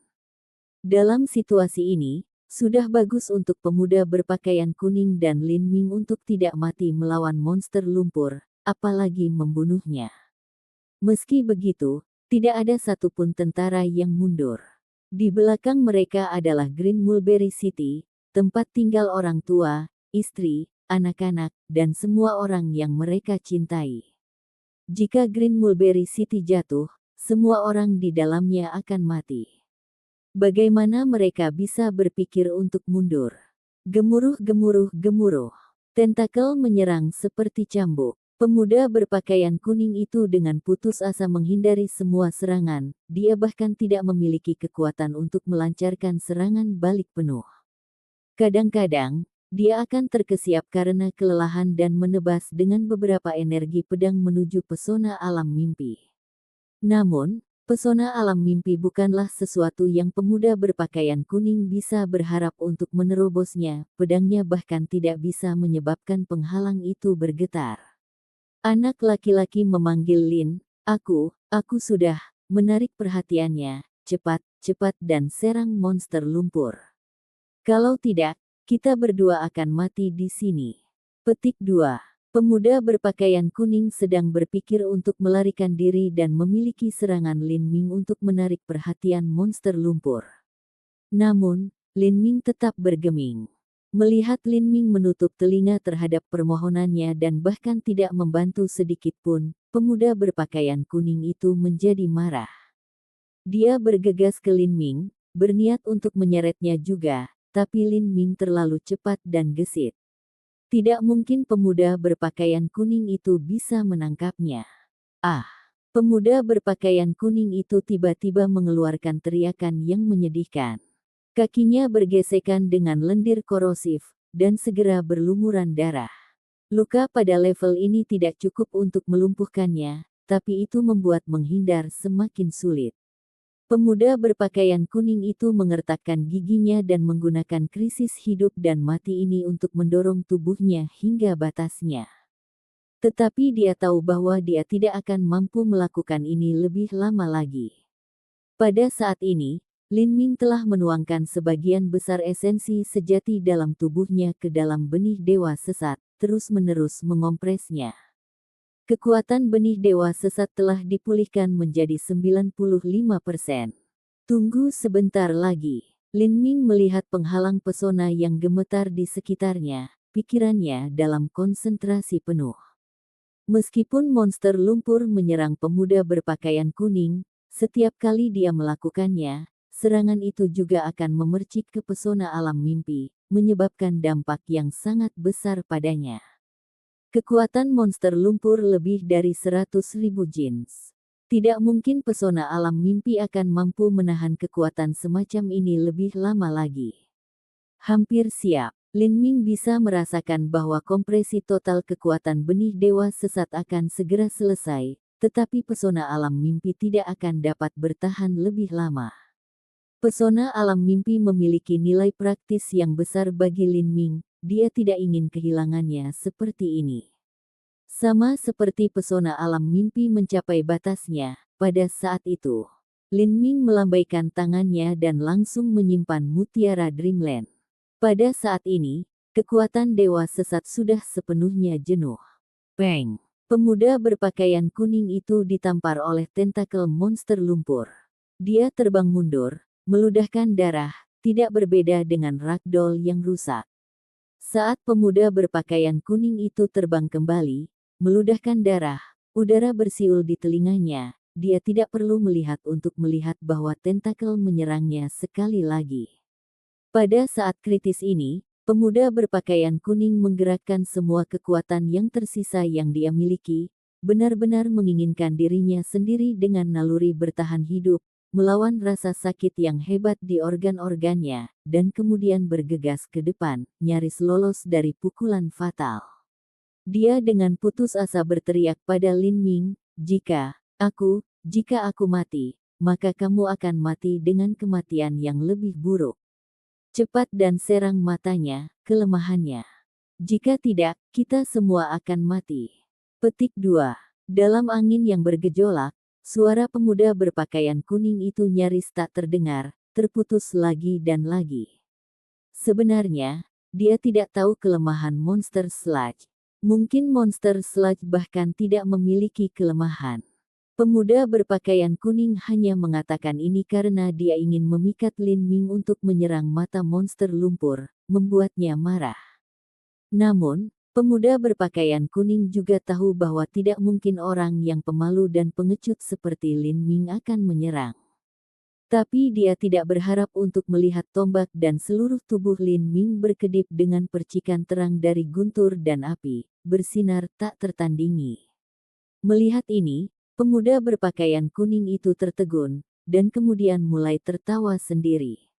A: Dalam situasi ini, sudah bagus untuk pemuda berpakaian kuning dan Lin Ming untuk tidak mati melawan monster lumpur, apalagi membunuhnya. Meski begitu, tidak ada satupun tentara yang mundur. Di belakang mereka adalah Green Mulberry City, tempat tinggal orang tua, istri, anak-anak, dan semua orang yang mereka cintai. Jika Green Mulberry City jatuh, semua orang di dalamnya akan mati. Bagaimana mereka bisa berpikir untuk mundur? Gemuruh, gemuruh, gemuruh. Tentakel menyerang seperti cambuk. Pemuda berpakaian kuning itu dengan putus asa menghindari semua serangan. Dia bahkan tidak memiliki kekuatan untuk melancarkan serangan balik penuh. Kadang-kadang, dia akan terkesiap karena kelelahan dan menebas dengan beberapa energi pedang menuju pesona alam mimpi. Namun, pesona alam mimpi bukanlah sesuatu yang pemuda berpakaian kuning bisa berharap untuk menerobosnya, pedangnya bahkan tidak bisa menyebabkan penghalang itu bergetar. Anak laki-laki memanggil Lin, aku sudah, menarik perhatiannya, cepat, cepat dan serang monster lumpur. Kalau tidak, kita berdua akan mati di sini. Petik 2. Pemuda berpakaian kuning sedang berpikir untuk melarikan diri dan memiliki serangan Lin Ming untuk menarik perhatian monster lumpur. Namun, Lin Ming tetap bergeming. Melihat Lin Ming menutup telinga terhadap permohonannya dan bahkan tidak membantu sedikit pun, pemuda berpakaian kuning itu menjadi marah. Dia bergegas ke Lin Ming, berniat untuk menyeretnya juga, tapi Lin Ming terlalu cepat dan gesit. Tidak mungkin pemuda berpakaian kuning itu bisa menangkapnya. Ah! Pemuda berpakaian kuning itu tiba-tiba mengeluarkan teriakan yang menyedihkan. Kakinya bergesekan dengan lendir korosif, dan segera berlumuran darah. Luka pada level ini tidak cukup untuk melumpuhkannya, tapi itu membuat menghindar semakin sulit. Pemuda berpakaian kuning itu mengertakkan giginya dan menggunakan krisis hidup dan mati ini untuk mendorong tubuhnya hingga batasnya. Tetapi dia tahu bahwa dia tidak akan mampu melakukan ini lebih lama lagi. Pada saat ini, Lin Ming telah menuangkan sebagian besar esensi sejati dalam tubuhnya ke dalam benih dewa sesat, terus-menerus mengompresnya. Kekuatan benih dewa sesat telah dipulihkan menjadi 95%. Tunggu sebentar lagi. Lin Ming melihat penghalang pesona yang gemetar di sekitarnya, pikirannya dalam konsentrasi penuh. Meskipun monster lumpur menyerang pemuda berpakaian kuning, setiap kali dia melakukannya, serangan itu juga akan memercik ke pesona alam mimpi, menyebabkan dampak yang sangat besar padanya. Kekuatan monster lumpur lebih dari 100.000 jins. Tidak mungkin pesona alam mimpi akan mampu menahan kekuatan semacam ini lebih lama lagi. Hampir siap. Lin Ming bisa merasakan bahwa kompresi total kekuatan benih dewa sesat akan segera selesai, tetapi pesona alam mimpi tidak akan dapat bertahan lebih lama. Pesona alam mimpi memiliki nilai praktis yang besar bagi Lin Ming. Dia tidak ingin kehilangannya seperti ini. Sama seperti pesona alam mimpi mencapai batasnya, pada saat itu, Lin Ming melambaikan tangannya dan langsung menyimpan mutiara Dreamland. Pada saat ini, kekuatan dewa sesat sudah sepenuhnya jenuh. Bang! Pemuda berpakaian kuning itu ditampar oleh tentakel monster lumpur. Dia terbang mundur, meludahkan darah, tidak berbeda dengan ragdoll yang rusak. Saat pemuda berpakaian kuning itu terbang kembali, meludahkan darah, udara bersiul di telinganya, dia tidak perlu melihat untuk melihat bahwa tentakel menyerangnya sekali lagi. Pada saat kritis ini, Pemuda berpakaian kuning menggerakkan semua kekuatan yang tersisa yang dia miliki, benar-benar menginginkan dirinya sendiri dengan naluri bertahan hidup, melawan rasa sakit yang hebat di organ-organnya, dan kemudian bergegas ke depan, nyaris lolos dari pukulan fatal. Dia dengan putus asa berteriak pada Lin Ming, jika aku mati, maka kamu akan mati dengan kematian yang lebih buruk. Cepat dan serang matanya, kelemahannya. Jika tidak, kita semua akan mati. Petik 2. Dalam angin yang bergejolak, suara pemuda berpakaian kuning itu nyaris tak terdengar, terputus lagi dan lagi. Sebenarnya, dia tidak tahu kelemahan Monster Sludge. Mungkin Monster Sludge bahkan tidak memiliki kelemahan. Pemuda berpakaian kuning hanya mengatakan ini karena dia ingin memikat Lin Ming untuk menyerang mata monster lumpur, membuatnya marah. Namun, pemuda berpakaian kuning juga tahu bahwa tidak mungkin orang yang pemalu dan pengecut seperti Lin Ming akan menyerang. Tapi dia tidak berharap untuk melihat tombak dan seluruh tubuh Lin Ming berkedip dengan percikan terang dari guntur dan api, bersinar tak tertandingi. Melihat ini, pemuda berpakaian kuning itu tertegun, dan kemudian mulai tertawa sendiri.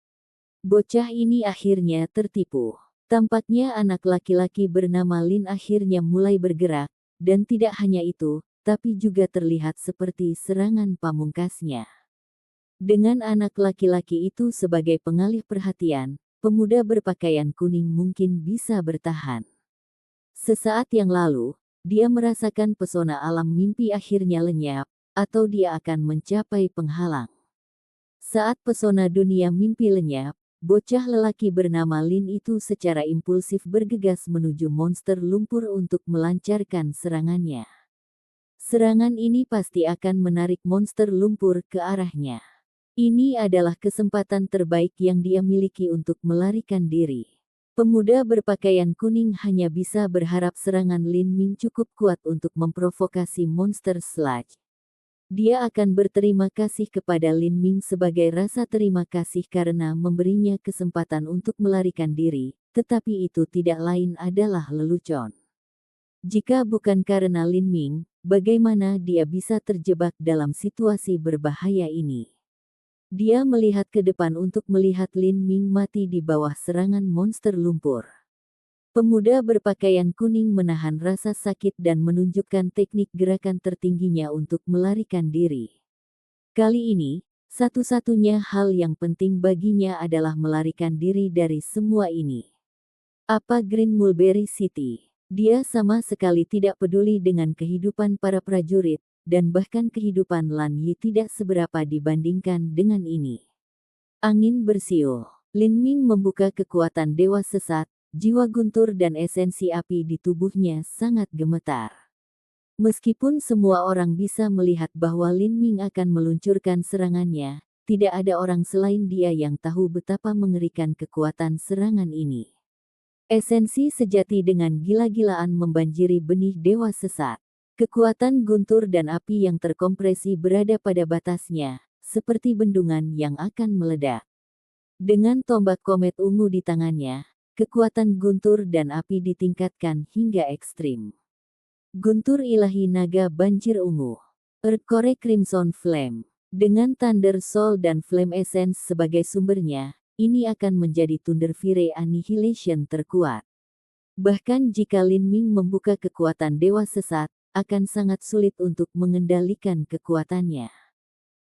A: Bocah ini akhirnya tertipu. Tampaknya anak laki-laki bernama Lin akhirnya mulai bergerak, dan tidak hanya itu, tapi juga terlihat seperti serangan pamungkasnya. Dengan anak laki-laki itu sebagai pengalih perhatian, pemuda berpakaian kuning mungkin bisa bertahan. Sesaat yang lalu, dia merasakan pesona alam mimpi akhirnya lenyap, atau dia akan mencapai penghalang. Saat pesona dunia mimpi lenyap, bocah lelaki bernama Lin itu secara impulsif bergegas menuju monster lumpur untuk melancarkan serangannya. Serangan ini pasti akan menarik monster lumpur ke arahnya. Ini adalah kesempatan terbaik yang dia miliki untuk melarikan diri. Pemuda berpakaian kuning hanya bisa berharap serangan Lin Ming cukup kuat untuk memprovokasi Monster Sludge. Dia akan berterima kasih kepada Lin Ming sebagai rasa terima kasih karena memberinya kesempatan untuk melarikan diri, tetapi itu tidak lain adalah lelucon. Jika bukan karena Lin Ming, bagaimana dia bisa terjebak dalam situasi berbahaya ini? Dia melihat ke depan untuk melihat Lin Ming mati di bawah serangan monster lumpur. Pemuda berpakaian kuning menahan rasa sakit dan menunjukkan teknik gerakan tertingginya untuk melarikan diri. Kali ini, satu-satunya hal yang penting baginya adalah melarikan diri dari semua ini. Apa Green Mulberry City? Dia sama sekali tidak peduli dengan kehidupan para prajurit, dan bahkan kehidupan Lan Yi tidak seberapa dibandingkan dengan ini. Angin bersiul. Lin Ming membuka kekuatan dewa sesat, jiwa guntur dan esensi api di tubuhnya sangat gemetar. Meskipun semua orang bisa melihat bahwa Lin Ming akan meluncurkan serangannya, tidak ada orang selain dia yang tahu betapa mengerikan kekuatan serangan ini. Esensi sejati dengan gila-gilaan membanjiri benih dewa sesat. Kekuatan guntur dan api yang terkompresi berada pada batasnya, seperti bendungan yang akan meledak. Dengan tombak komet ungu di tangannya, kekuatan guntur dan api ditingkatkan hingga ekstrim. Guntur ilahi naga banjir ungu. Earthcore Crimson Flame. Dengan Thunder Soul dan Flame Essence sebagai sumbernya, ini akan menjadi Thunder Fire Annihilation terkuat. Bahkan jika Lin Ming membuka kekuatan dewa sesat, akan sangat sulit untuk mengendalikan kekuatannya.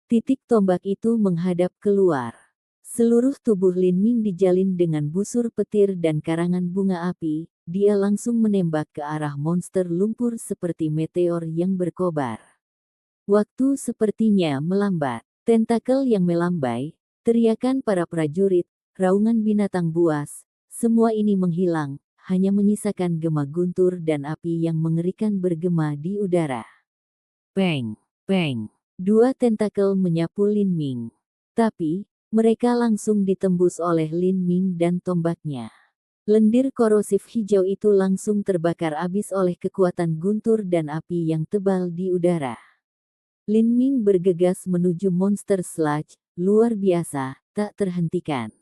A: Titik tombak itu menghadap keluar. Seluruh tubuh Lin Ming dijalin dengan busur petir dan karangan bunga api, dia langsung menembak ke arah monster lumpur seperti meteor yang berkobar. Waktu sepertinya melambat. Tentakel yang melambai, teriakan para prajurit, raungan binatang buas, semua ini menghilang, hanya menyisakan gema guntur dan api yang mengerikan bergema di udara. Peng, peng. Dua tentakel menyapu Lin Ming. Tapi, mereka langsung ditembus oleh Lin Ming dan tombaknya. Lendir korosif hijau itu langsung terbakar abis oleh kekuatan guntur dan api yang tebal di udara. Lin Ming bergegas menuju monster sludge, luar biasa, tak terhentikan.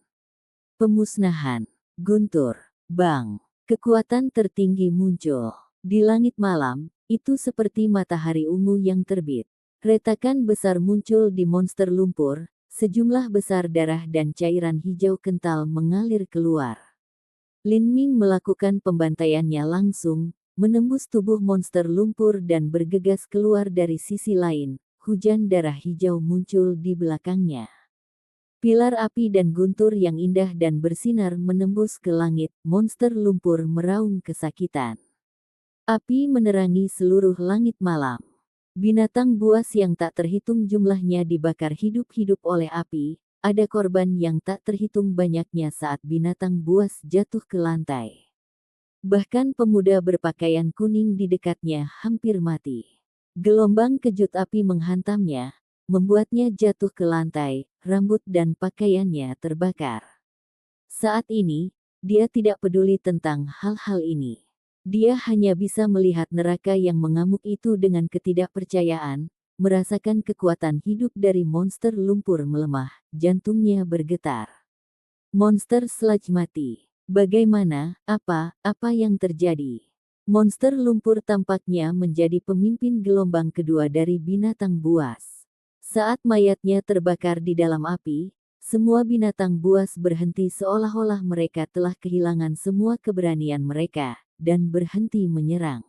A: Pemusnahan. Guntur. Bang! Kekuatan tertinggi muncul. Di langit malam, itu seperti matahari ungu yang terbit. Retakan besar muncul di monster lumpur, sejumlah besar darah dan cairan hijau kental mengalir keluar. Lin Ming melakukan pembantaiannya langsung, menembus tubuh monster lumpur dan bergegas keluar dari sisi lain. Hujan darah hijau muncul di belakangnya. Pilar api dan guntur yang indah dan bersinar menembus ke langit, monster lumpur meraung kesakitan. Api menerangi seluruh langit malam. Binatang buas yang tak terhitung jumlahnya dibakar hidup-hidup oleh api, ada korban yang tak terhitung banyaknya saat binatang buas jatuh ke lantai. Bahkan pemuda berpakaian kuning di dekatnya hampir mati. Gelombang kejut api menghantamnya, membuatnya jatuh ke lantai, rambut dan pakaiannya terbakar. Saat ini, dia tidak peduli tentang hal-hal ini. Dia hanya bisa melihat neraka yang mengamuk itu dengan ketidakpercayaan, merasakan kekuatan hidup dari monster lumpur melemah, jantungnya bergetar. Monster sludge mati. Bagaimana, apa yang terjadi? Monster lumpur tampaknya menjadi pemimpin gelombang kedua dari binatang buas. Saat mayatnya terbakar di dalam api, semua binatang buas berhenti seolah-olah mereka telah kehilangan semua keberanian mereka, dan berhenti menyerang.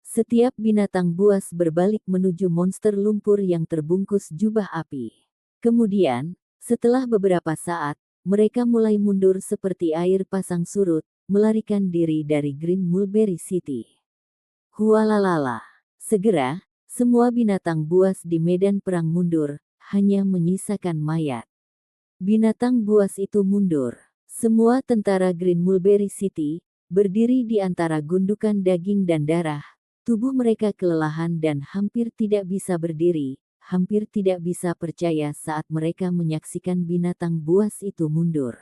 A: Setiap binatang buas berbalik menuju monster lumpur yang terbungkus jubah api. Kemudian, setelah beberapa saat, mereka mulai mundur seperti air pasang surut, melarikan diri dari Green Mulberry City. Hualalala. Segera, semua binatang buas di medan perang mundur, hanya menyisakan mayat. Binatang buas itu mundur. Semua tentara Green Mulberry City, berdiri di antara gundukan daging dan darah. Tubuh mereka kelelahan dan hampir tidak bisa berdiri, hampir tidak bisa percaya saat mereka menyaksikan binatang buas itu mundur.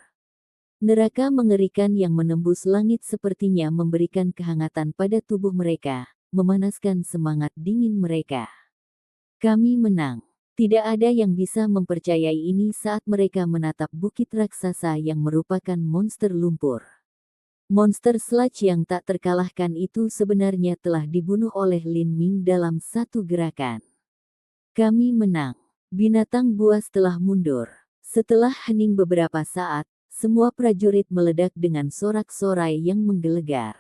A: Neraka mengerikan yang menembus langit sepertinya memberikan kehangatan pada tubuh mereka, memanaskan semangat dingin mereka. Kami menang. Tidak ada yang bisa mempercayai ini saat mereka menatap bukit raksasa yang merupakan monster lumpur. Monster sludge yang tak terkalahkan itu sebenarnya telah dibunuh oleh Lin Ming dalam satu gerakan. Kami menang. Binatang buas telah mundur. Setelah hening beberapa saat, semua prajurit meledak dengan sorak-sorai yang menggelegar.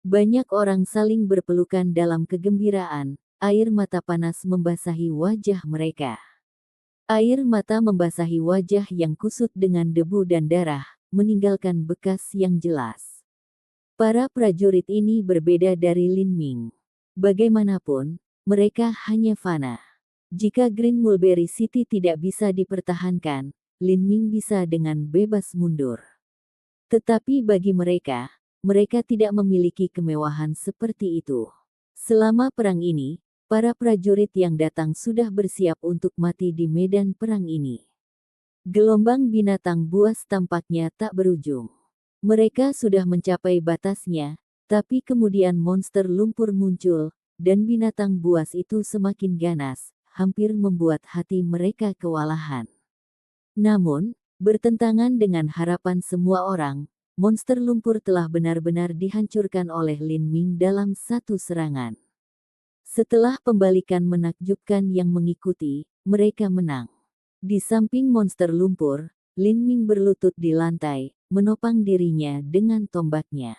A: Banyak orang saling berpelukan dalam kegembiraan, air mata panas membasahi wajah mereka. Air mata membasahi wajah yang kusut dengan debu dan darah, meninggalkan bekas yang jelas. Para prajurit ini berbeda dari Lin Ming. Bagaimanapun, mereka hanya fana. Jika Green Mulberry City tidak bisa dipertahankan, Lin Ming bisa dengan bebas mundur. Tetapi bagi mereka tidak memiliki kemewahan seperti itu. Selama perang ini, para prajurit yang datang sudah bersiap untuk mati di medan perang ini. Gelombang binatang buas tampaknya tak berujung. Mereka sudah mencapai batasnya, tapi kemudian monster lumpur muncul, dan binatang buas itu semakin ganas, hampir membuat hati mereka kewalahan. Namun, bertentangan dengan harapan semua orang, monster lumpur telah benar-benar dihancurkan oleh Lin Ming dalam satu serangan. Setelah pembalikan menakjubkan yang mengikuti, mereka menang. Di samping monster lumpur, Lin Ming berlutut di lantai, menopang dirinya dengan tombaknya.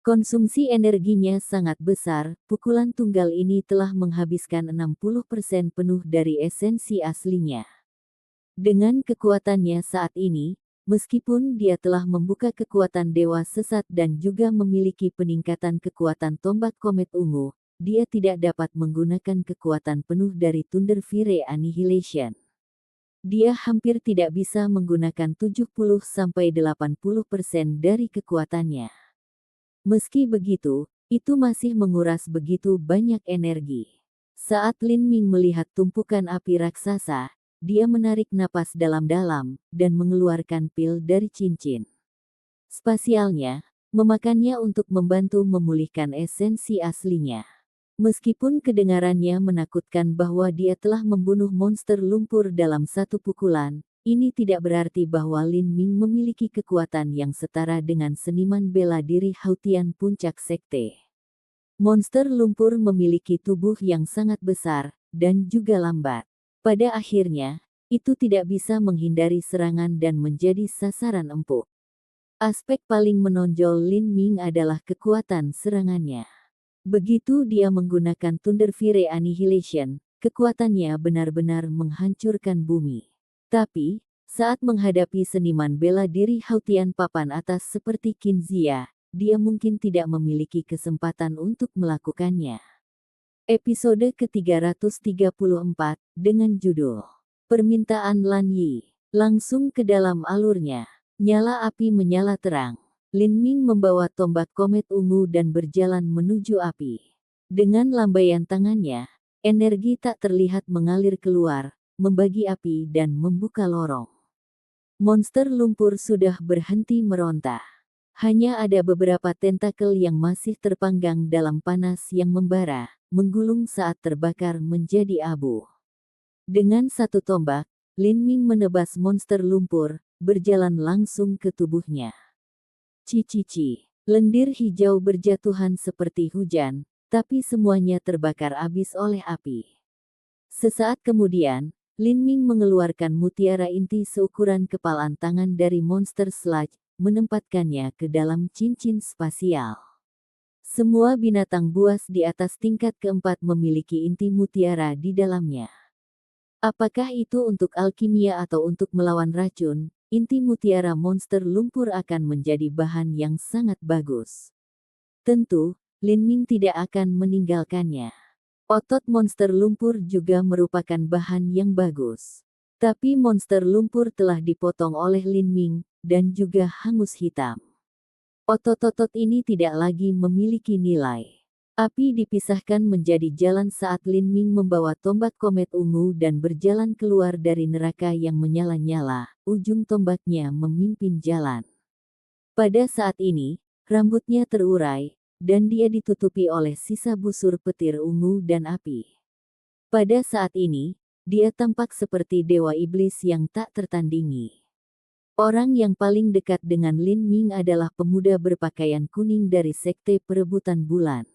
A: Konsumsi energinya sangat besar, pukulan tunggal ini telah menghabiskan 60% penuh dari esensi aslinya. Dengan kekuatannya saat ini, meskipun dia telah membuka kekuatan dewa sesat dan juga memiliki peningkatan kekuatan tombak komet ungu, dia tidak dapat menggunakan kekuatan penuh dari Thunder Fire Annihilation. Dia hampir tidak bisa menggunakan 70-80% dari kekuatannya. Meski begitu, itu masih menguras begitu banyak energi. Saat Lin Ming melihat tumpukan api raksasa, dia menarik napas dalam-dalam, dan mengeluarkan pil dari cincin spasialnya, memakannya untuk membantu memulihkan esensi aslinya. Meskipun kedengarannya menakutkan bahwa dia telah membunuh monster lumpur dalam satu pukulan, ini tidak berarti bahwa Lin Ming memiliki kekuatan yang setara dengan seniman bela diri Hautian Puncak Sekte. Monster lumpur memiliki tubuh yang sangat besar, dan juga lambat. Pada akhirnya, itu tidak bisa menghindari serangan dan menjadi sasaran empuk. Aspek paling menonjol Lin Ming adalah kekuatan serangannya. Begitu dia menggunakan Thunder Fire Annihilation, kekuatannya benar-benar menghancurkan bumi. Tapi, saat menghadapi seniman bela diri Hautian papan atas seperti Qin Zia, dia mungkin tidak memiliki kesempatan untuk melakukannya. Episode ke-334, dengan judul Permintaan Lan Yi. Langsung ke dalam alurnya. Nyala api menyala terang. Lin Ming membawa tombak komet ungu dan berjalan menuju api. Dengan lambaian tangannya, energi tak terlihat mengalir keluar, membagi api dan membuka lorong. Monster lumpur sudah berhenti meronta. Hanya ada beberapa tentakel yang masih terpanggang dalam panas yang membara, menggulung saat terbakar menjadi abu. Dengan satu tombak, Lin Ming menebas monster lumpur, berjalan langsung ke tubuhnya. Cici-cici, lendir hijau berjatuhan seperti hujan, tapi semuanya terbakar habis oleh api. Sesaat kemudian, Lin Ming mengeluarkan mutiara inti seukuran kepalan tangan dari monster sludge, menempatkannya ke dalam cincin spasial. Semua binatang buas di atas tingkat keempat memiliki inti mutiara di dalamnya. Apakah itu untuk alkimia atau untuk melawan racun, inti mutiara monster lumpur akan menjadi bahan yang sangat bagus. Tentu, Lin Ming tidak akan meninggalkannya. Otot monster lumpur juga merupakan bahan yang bagus. Tapi monster lumpur telah dipotong oleh Lin Ming, dan juga hangus hitam. Otot-otot ini tidak lagi memiliki nilai. Api dipisahkan menjadi jalan saat Lin Ming membawa tombak komet ungu dan berjalan keluar dari neraka yang menyala-nyala, ujung tombaknya memimpin jalan. Pada saat ini, rambutnya terurai, dan dia ditutupi oleh sisa busur petir ungu dan api. Pada saat ini, dia tampak seperti dewa iblis yang tak tertandingi. Orang yang paling dekat dengan Lin Ming adalah pemuda berpakaian kuning dari Sekte Perebutan Bulan.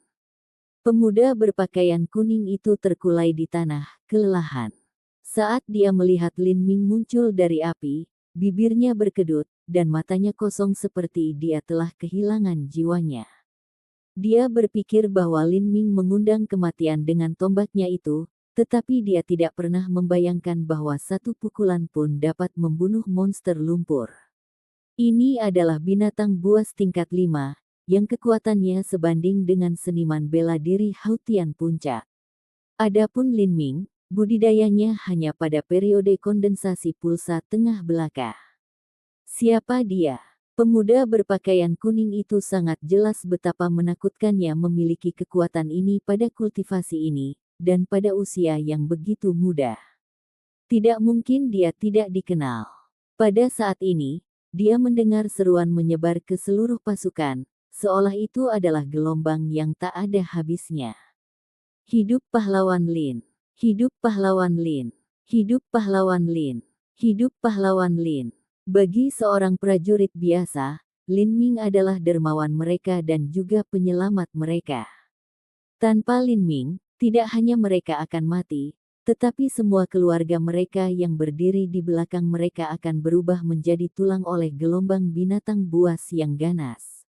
A: Pemuda berpakaian kuning itu terkulai di tanah, kelelahan. Saat dia melihat Lin Ming muncul dari api, bibirnya berkedut, dan matanya kosong seperti dia telah kehilangan jiwanya. Dia berpikir bahwa Lin Ming mengundang kematian dengan tombaknya itu, tetapi dia tidak pernah membayangkan bahwa satu pukulan pun dapat membunuh monster lumpur. Ini adalah binatang buas tingkat 5, yang kekuatannya sebanding dengan seniman bela diri Hautian Puncak. Adapun Lin Ming, budidayanya hanya pada periode kondensasi pulsa tengah belaka. Siapa dia? Pemuda berpakaian kuning itu sangat jelas betapa menakutkannya memiliki kekuatan ini pada kultivasi ini, dan pada usia yang begitu muda. Tidak mungkin dia tidak dikenal. Pada saat ini, dia mendengar seruan menyebar ke seluruh pasukan, seolah itu adalah gelombang yang tak ada habisnya. Hidup pahlawan Lin! Hidup pahlawan Lin! Hidup pahlawan Lin! Hidup pahlawan Lin! Bagi seorang prajurit biasa, Lin Ming adalah dermawan mereka dan juga penyelamat mereka. Tanpa Lin Ming, tidak hanya mereka akan mati, tetapi semua keluarga mereka yang berdiri di belakang mereka akan berubah menjadi tulang oleh gelombang binatang buas yang ganas.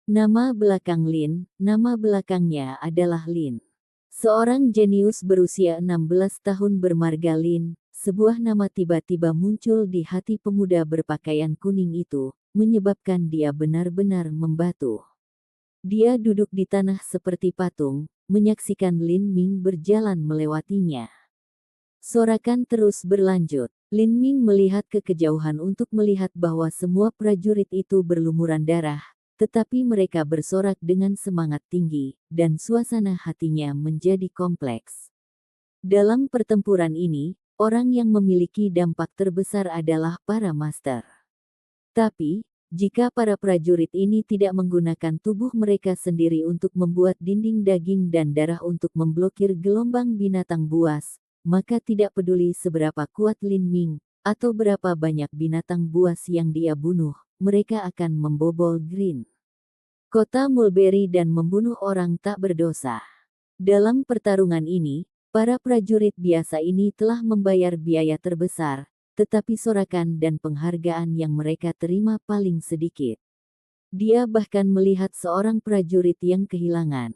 A: Nama belakang Lin, nama belakangnya adalah Lin. Seorang jenius berusia 16 tahun bermarga Lin, sebuah nama tiba-tiba muncul di hati pemuda berpakaian kuning itu, menyebabkan dia benar-benar membatu. Dia duduk di tanah seperti patung, menyaksikan Lin Ming berjalan melewatinya. Sorakan terus berlanjut. Lin Ming melihat ke kejauhan untuk melihat bahwa semua prajurit itu berlumuran darah, tetapi mereka bersorak dengan semangat tinggi, dan suasana hatinya menjadi kompleks. Dalam pertempuran ini, orang yang memiliki dampak terbesar adalah para master. Tapi, jika para prajurit ini tidak menggunakan tubuh mereka sendiri untuk membuat dinding daging dan darah untuk memblokir gelombang binatang buas, maka tidak peduli seberapa kuat Lin Ming, atau berapa banyak binatang buas yang dia bunuh, mereka akan membobol Green Kota Mulberry dan membunuh orang tak berdosa. Dalam pertarungan ini, para prajurit biasa ini telah membayar biaya terbesar, tetapi sorakan dan penghargaan yang mereka terima paling sedikit. Dia bahkan melihat seorang prajurit yang kehilangan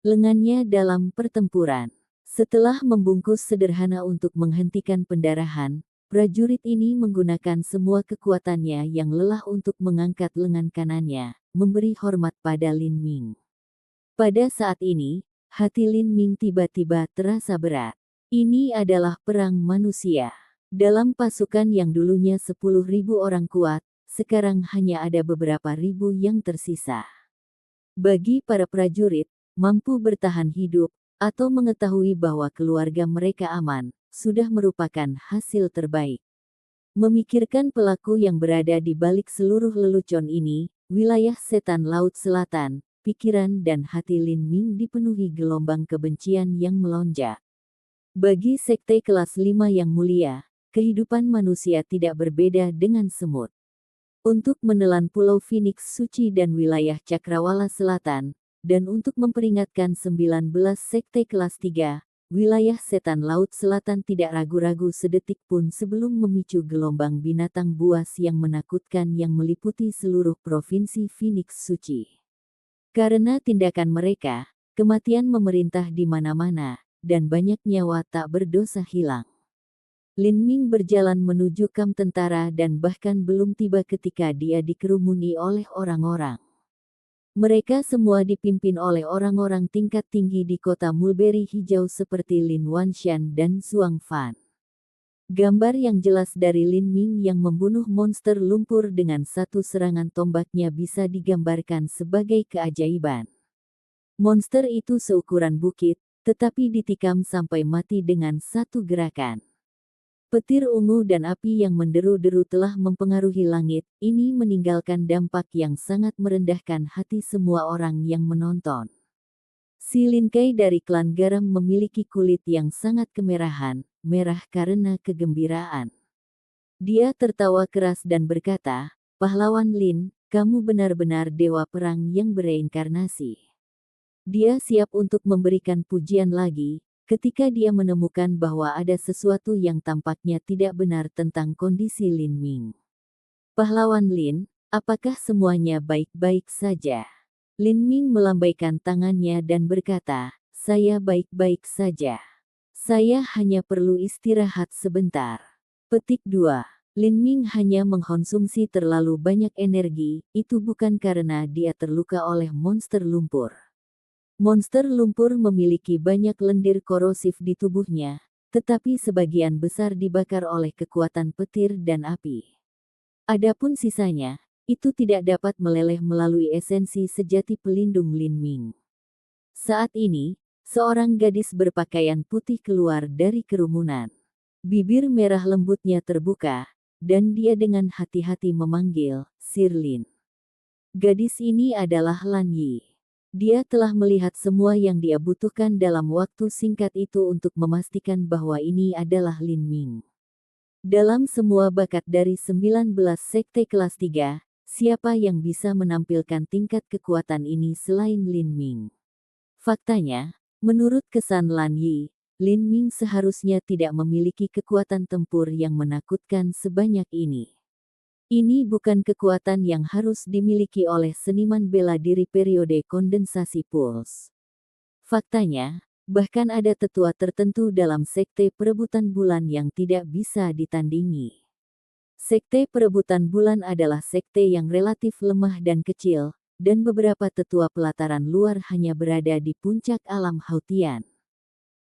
A: lengannya dalam pertempuran. Setelah membungkus sederhana untuk menghentikan pendarahan, prajurit ini menggunakan semua kekuatannya yang lelah untuk mengangkat lengan kanannya, memberi hormat pada Lin Ming. Pada saat ini, hati Lin Ming tiba-tiba terasa berat. Ini adalah perang manusia. Dalam pasukan yang dulunya 10.000 orang kuat, sekarang hanya ada beberapa ribu yang tersisa. Bagi para prajurit, mampu bertahan hidup, atau mengetahui bahwa keluarga mereka aman, sudah merupakan hasil terbaik. Memikirkan pelaku yang berada di balik seluruh lelucon ini, wilayah setan Laut Selatan, pikiran dan hati Lin Ming dipenuhi gelombang kebencian yang melonjak. Bagi sekte kelas 5 yang mulia, kehidupan manusia tidak berbeda dengan semut. Untuk menelan Pulau Phoenix Suci dan wilayah Cakrawala Selatan, dan untuk memperingatkan 19 sekte kelas 3, wilayah setan Laut Selatan tidak ragu-ragu sedetik pun sebelum memicu gelombang binatang buas yang menakutkan yang meliputi seluruh provinsi Phoenix Suci. Karena tindakan mereka, kematian memerintah di mana-mana, dan banyak nyawa tak berdosa hilang. Lin Ming berjalan menuju kamp tentara dan bahkan belum tiba ketika dia dikerumuni oleh orang-orang. Mereka semua dipimpin oleh orang-orang tingkat tinggi di kota Mulberry Hijau seperti Lin Wanshan dan Zhuang Fan. Gambar yang jelas dari Lin Ming yang membunuh monster lumpur dengan satu serangan tombaknya bisa digambarkan sebagai keajaiban. Monster itu seukuran bukit, tetapi ditikam sampai mati dengan satu gerakan. Petir ungu dan api yang menderu-deru telah mempengaruhi langit, ini meninggalkan dampak yang sangat merendahkan hati semua orang yang menonton. Si Lin Kai dari klan garam memiliki kulit yang sangat kemerahan, merah karena kegembiraan. Dia tertawa keras dan berkata, "Pahlawan Lin, kamu benar-benar dewa perang yang bereinkarnasi." Dia siap untuk memberikan pujian lagi, ketika dia menemukan bahwa ada sesuatu yang tampaknya tidak benar tentang kondisi Lin Ming. Pahlawan Lin, apakah semuanya baik-baik saja? Lin Ming melambaikan tangannya dan berkata, "Saya baik-baik saja. Saya hanya perlu istirahat sebentar." Petik 2. Lin Ming hanya mengkonsumsi terlalu banyak energi, itu bukan karena dia terluka oleh monster lumpur. Monster lumpur memiliki banyak lendir korosif di tubuhnya, tetapi sebagian besar dibakar oleh kekuatan petir dan api. Adapun sisanya, itu tidak dapat meleleh melalui esensi sejati pelindung Lin Ming. Saat ini, seorang gadis berpakaian putih keluar dari kerumunan. Bibir merah lembutnya terbuka, dan dia dengan hati-hati memanggil, "Sir Lin." Gadis ini adalah Lan Yi. Dia telah melihat semua yang dia butuhkan dalam waktu singkat itu untuk memastikan bahwa ini adalah Lin Ming. Dalam semua bakat dari 19 sekte kelas 3, siapa yang bisa menampilkan tingkat kekuatan ini selain Lin Ming? Faktanya, menurut kesan Lan Yi, Lin Ming seharusnya tidak memiliki kekuatan tempur yang menakutkan sebanyak ini. Ini bukan kekuatan yang harus dimiliki oleh seniman bela diri periode kondensasi Pulse. Faktanya, bahkan ada tetua tertentu dalam sekte perebutan bulan yang tidak bisa ditandingi. Sekte perebutan bulan adalah sekte yang relatif lemah dan kecil, dan beberapa tetua pelataran luar hanya berada di puncak alam Hautian.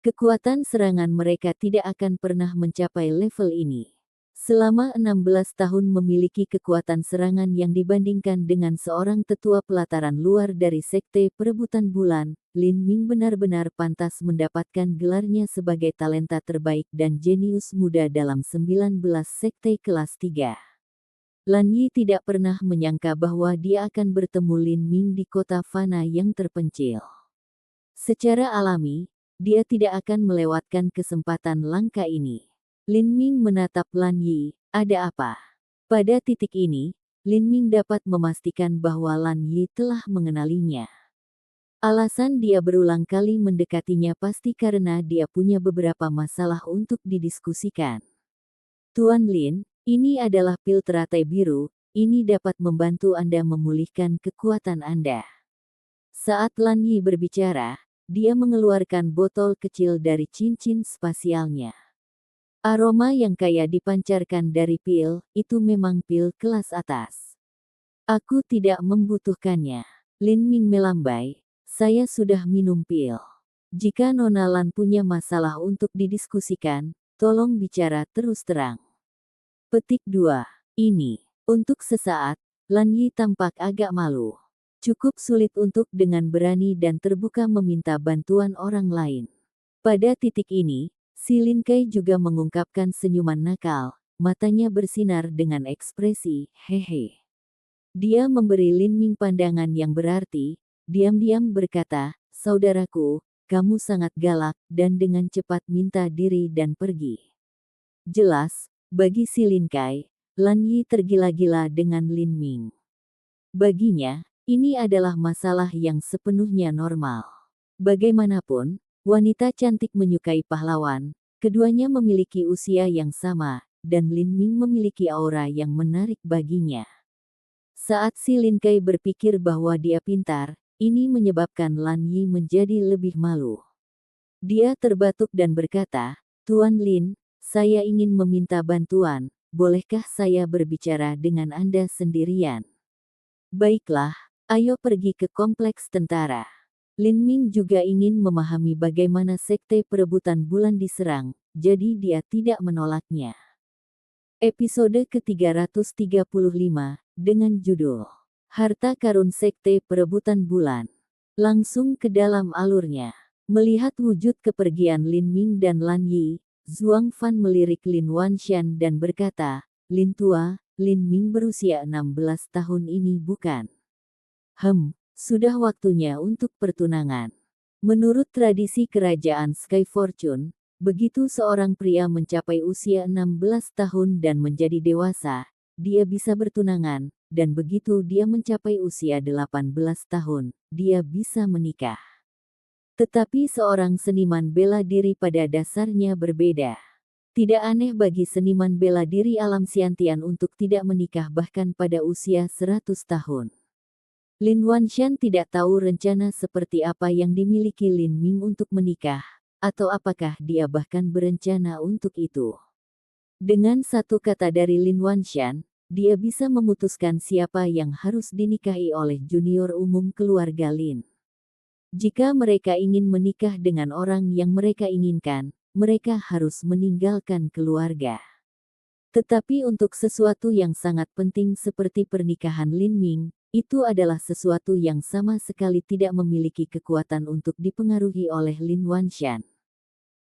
A: Kekuatan serangan mereka tidak akan pernah mencapai level ini. Selama 16 tahun memiliki kekuatan serangan yang dibandingkan dengan seorang tetua pelataran luar dari sekte perebutan bulan, Lin Ming benar-benar pantas mendapatkan gelarnya sebagai talenta terbaik dan jenius muda dalam 19 sekte kelas 3. Lan Yi tidak pernah menyangka bahwa dia akan bertemu Lin Ming di kota fana yang terpencil. Secara alami, dia tidak akan melewatkan kesempatan langka ini. Lin Ming menatap Lan Yi, ada apa? Pada titik ini, Lin Ming dapat memastikan bahwa Lan Yi telah mengenalinya. Alasan dia berulang kali mendekatinya pasti karena dia punya beberapa masalah untuk didiskusikan. Tuan Lin, ini adalah pil teratai biru, ini dapat membantu Anda memulihkan kekuatan Anda. Saat Lan Yi berbicara, dia mengeluarkan botol kecil dari cincin spasialnya. Aroma yang kaya dipancarkan dari pil, itu memang pil kelas atas. Aku tidak membutuhkannya. Lin Ming melambai, saya sudah minum pil. Jika Nona Lan punya masalah untuk didiskusikan, tolong bicara terus terang. Petik 2. Ini. Untuk sesaat, Lan Yi tampak agak malu. Cukup sulit untuk dengan berani dan terbuka meminta bantuan orang lain. Pada titik ini, si Lin Kai juga mengungkapkan senyuman nakal, matanya bersinar dengan ekspresi, hehe. Dia memberi Lin Ming pandangan yang berarti, diam-diam berkata, saudaraku, kamu sangat galak, dan dengan cepat minta diri dan pergi. Jelas, bagi si Lin Kai, Lan Yi tergila-gila dengan Lin Ming. Baginya, ini adalah masalah yang sepenuhnya normal. Bagaimanapun, wanita cantik menyukai pahlawan, keduanya memiliki usia yang sama, dan Lin Ming memiliki aura yang menarik baginya. Saat si Lin Kai berpikir bahwa dia pintar, ini menyebabkan Lan Yi menjadi lebih malu. Dia terbatuk dan berkata, Tuan Lin, saya ingin meminta bantuan, bolehkah saya berbicara dengan Anda sendirian? Baiklah, ayo pergi ke kompleks tentara. Lin Ming juga ingin memahami bagaimana sekte perebutan bulan diserang, jadi dia tidak menolaknya. Episode ke-335, dengan judul Harta Karun Sekte Perebutan Bulan. Langsung ke dalam alurnya. Melihat wujud kepergian Lin Ming dan Lan Yi, Zhuang Fan melirik Lin Wanshan dan berkata, Lin tua, Lin Ming berusia 16 tahun ini bukan? Sudah waktunya untuk pertunangan. Menurut tradisi kerajaan Sky Fortune, begitu seorang pria mencapai usia 16 tahun dan menjadi dewasa, dia bisa bertunangan, dan begitu dia mencapai usia 18 tahun, dia bisa menikah. Tetapi seorang seniman bela diri pada dasarnya berbeda. Tidak aneh bagi seniman bela diri alam Xiantian untuk tidak menikah bahkan pada usia 100 tahun. Lin Wanshan tidak tahu rencana seperti apa yang dimiliki Lin Ming untuk menikah, atau apakah dia bahkan berencana untuk itu. Dengan satu kata dari Lin Wanshan, dia bisa memutuskan siapa yang harus dinikahi oleh junior umum keluarga Lin. Jika mereka ingin menikah dengan orang yang mereka inginkan, mereka harus meninggalkan keluarga. Tetapi untuk sesuatu yang sangat penting seperti pernikahan Lin Ming, itu adalah sesuatu yang sama sekali tidak memiliki kekuatan untuk dipengaruhi oleh Lin Wanshan.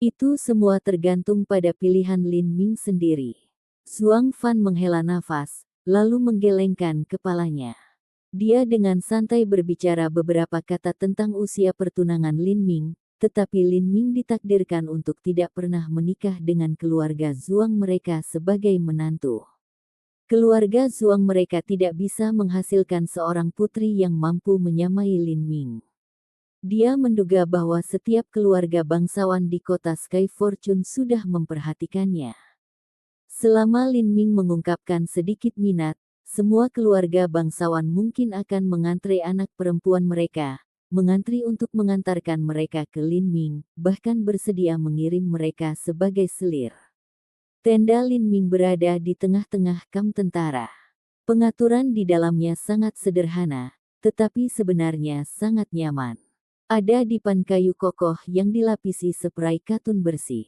A: Itu semua tergantung pada pilihan Lin Ming sendiri. Zhuang Fan menghela nafas, lalu menggelengkan kepalanya. Dia dengan santai berbicara beberapa kata tentang usia pertunangan Lin Ming, tetapi Lin Ming ditakdirkan untuk tidak pernah menikah dengan keluarga Zhuang mereka sebagai menantu. Keluarga Zhuang mereka tidak bisa menghasilkan seorang putri yang mampu menyamai Lin Ming. Dia menduga bahwa setiap keluarga bangsawan di kota Sky Fortune sudah memperhatikannya. Selama Lin Ming mengungkapkan sedikit minat, semua keluarga bangsawan mungkin akan mengantre anak perempuan mereka, mengantri untuk mengantarkan mereka ke Lin Ming, bahkan bersedia mengirim mereka sebagai selir. Tenda Lin Ming berada di tengah-tengah kamp tentara. Pengaturan di dalamnya sangat sederhana, tetapi sebenarnya sangat nyaman. Ada dipan kayu kokoh yang dilapisi spray katun bersih.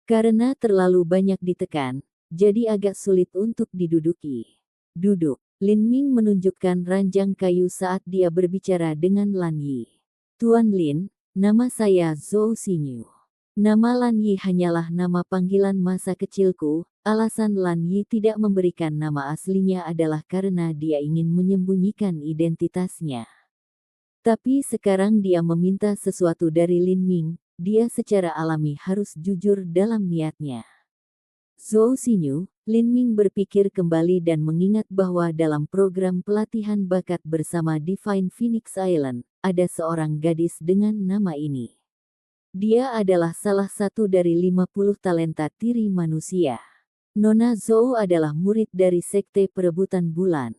A: Karena terlalu banyak ditekan, jadi agak sulit untuk diduduki. Duduk. Lin Ming menunjukkan ranjang kayu saat dia berbicara dengan Lan Yi. Tuan Lin, nama saya Zhou Xinyu. Nama Lan Yi hanyalah nama panggilan masa kecilku. Alasan Lan Yi tidak memberikan nama aslinya adalah karena dia ingin menyembunyikan identitasnya. Tapi sekarang dia meminta sesuatu dari Lin Ming, dia secara alami harus jujur dalam niatnya. Zhou Xinyu, Lin Ming berpikir kembali dan mengingat bahwa dalam program pelatihan bakat bersama Divine Phoenix Island, ada seorang gadis dengan nama ini. Dia adalah salah satu dari 50 talenta tiri manusia. Nona Zhou adalah murid dari Sekte Perebutan Bulan.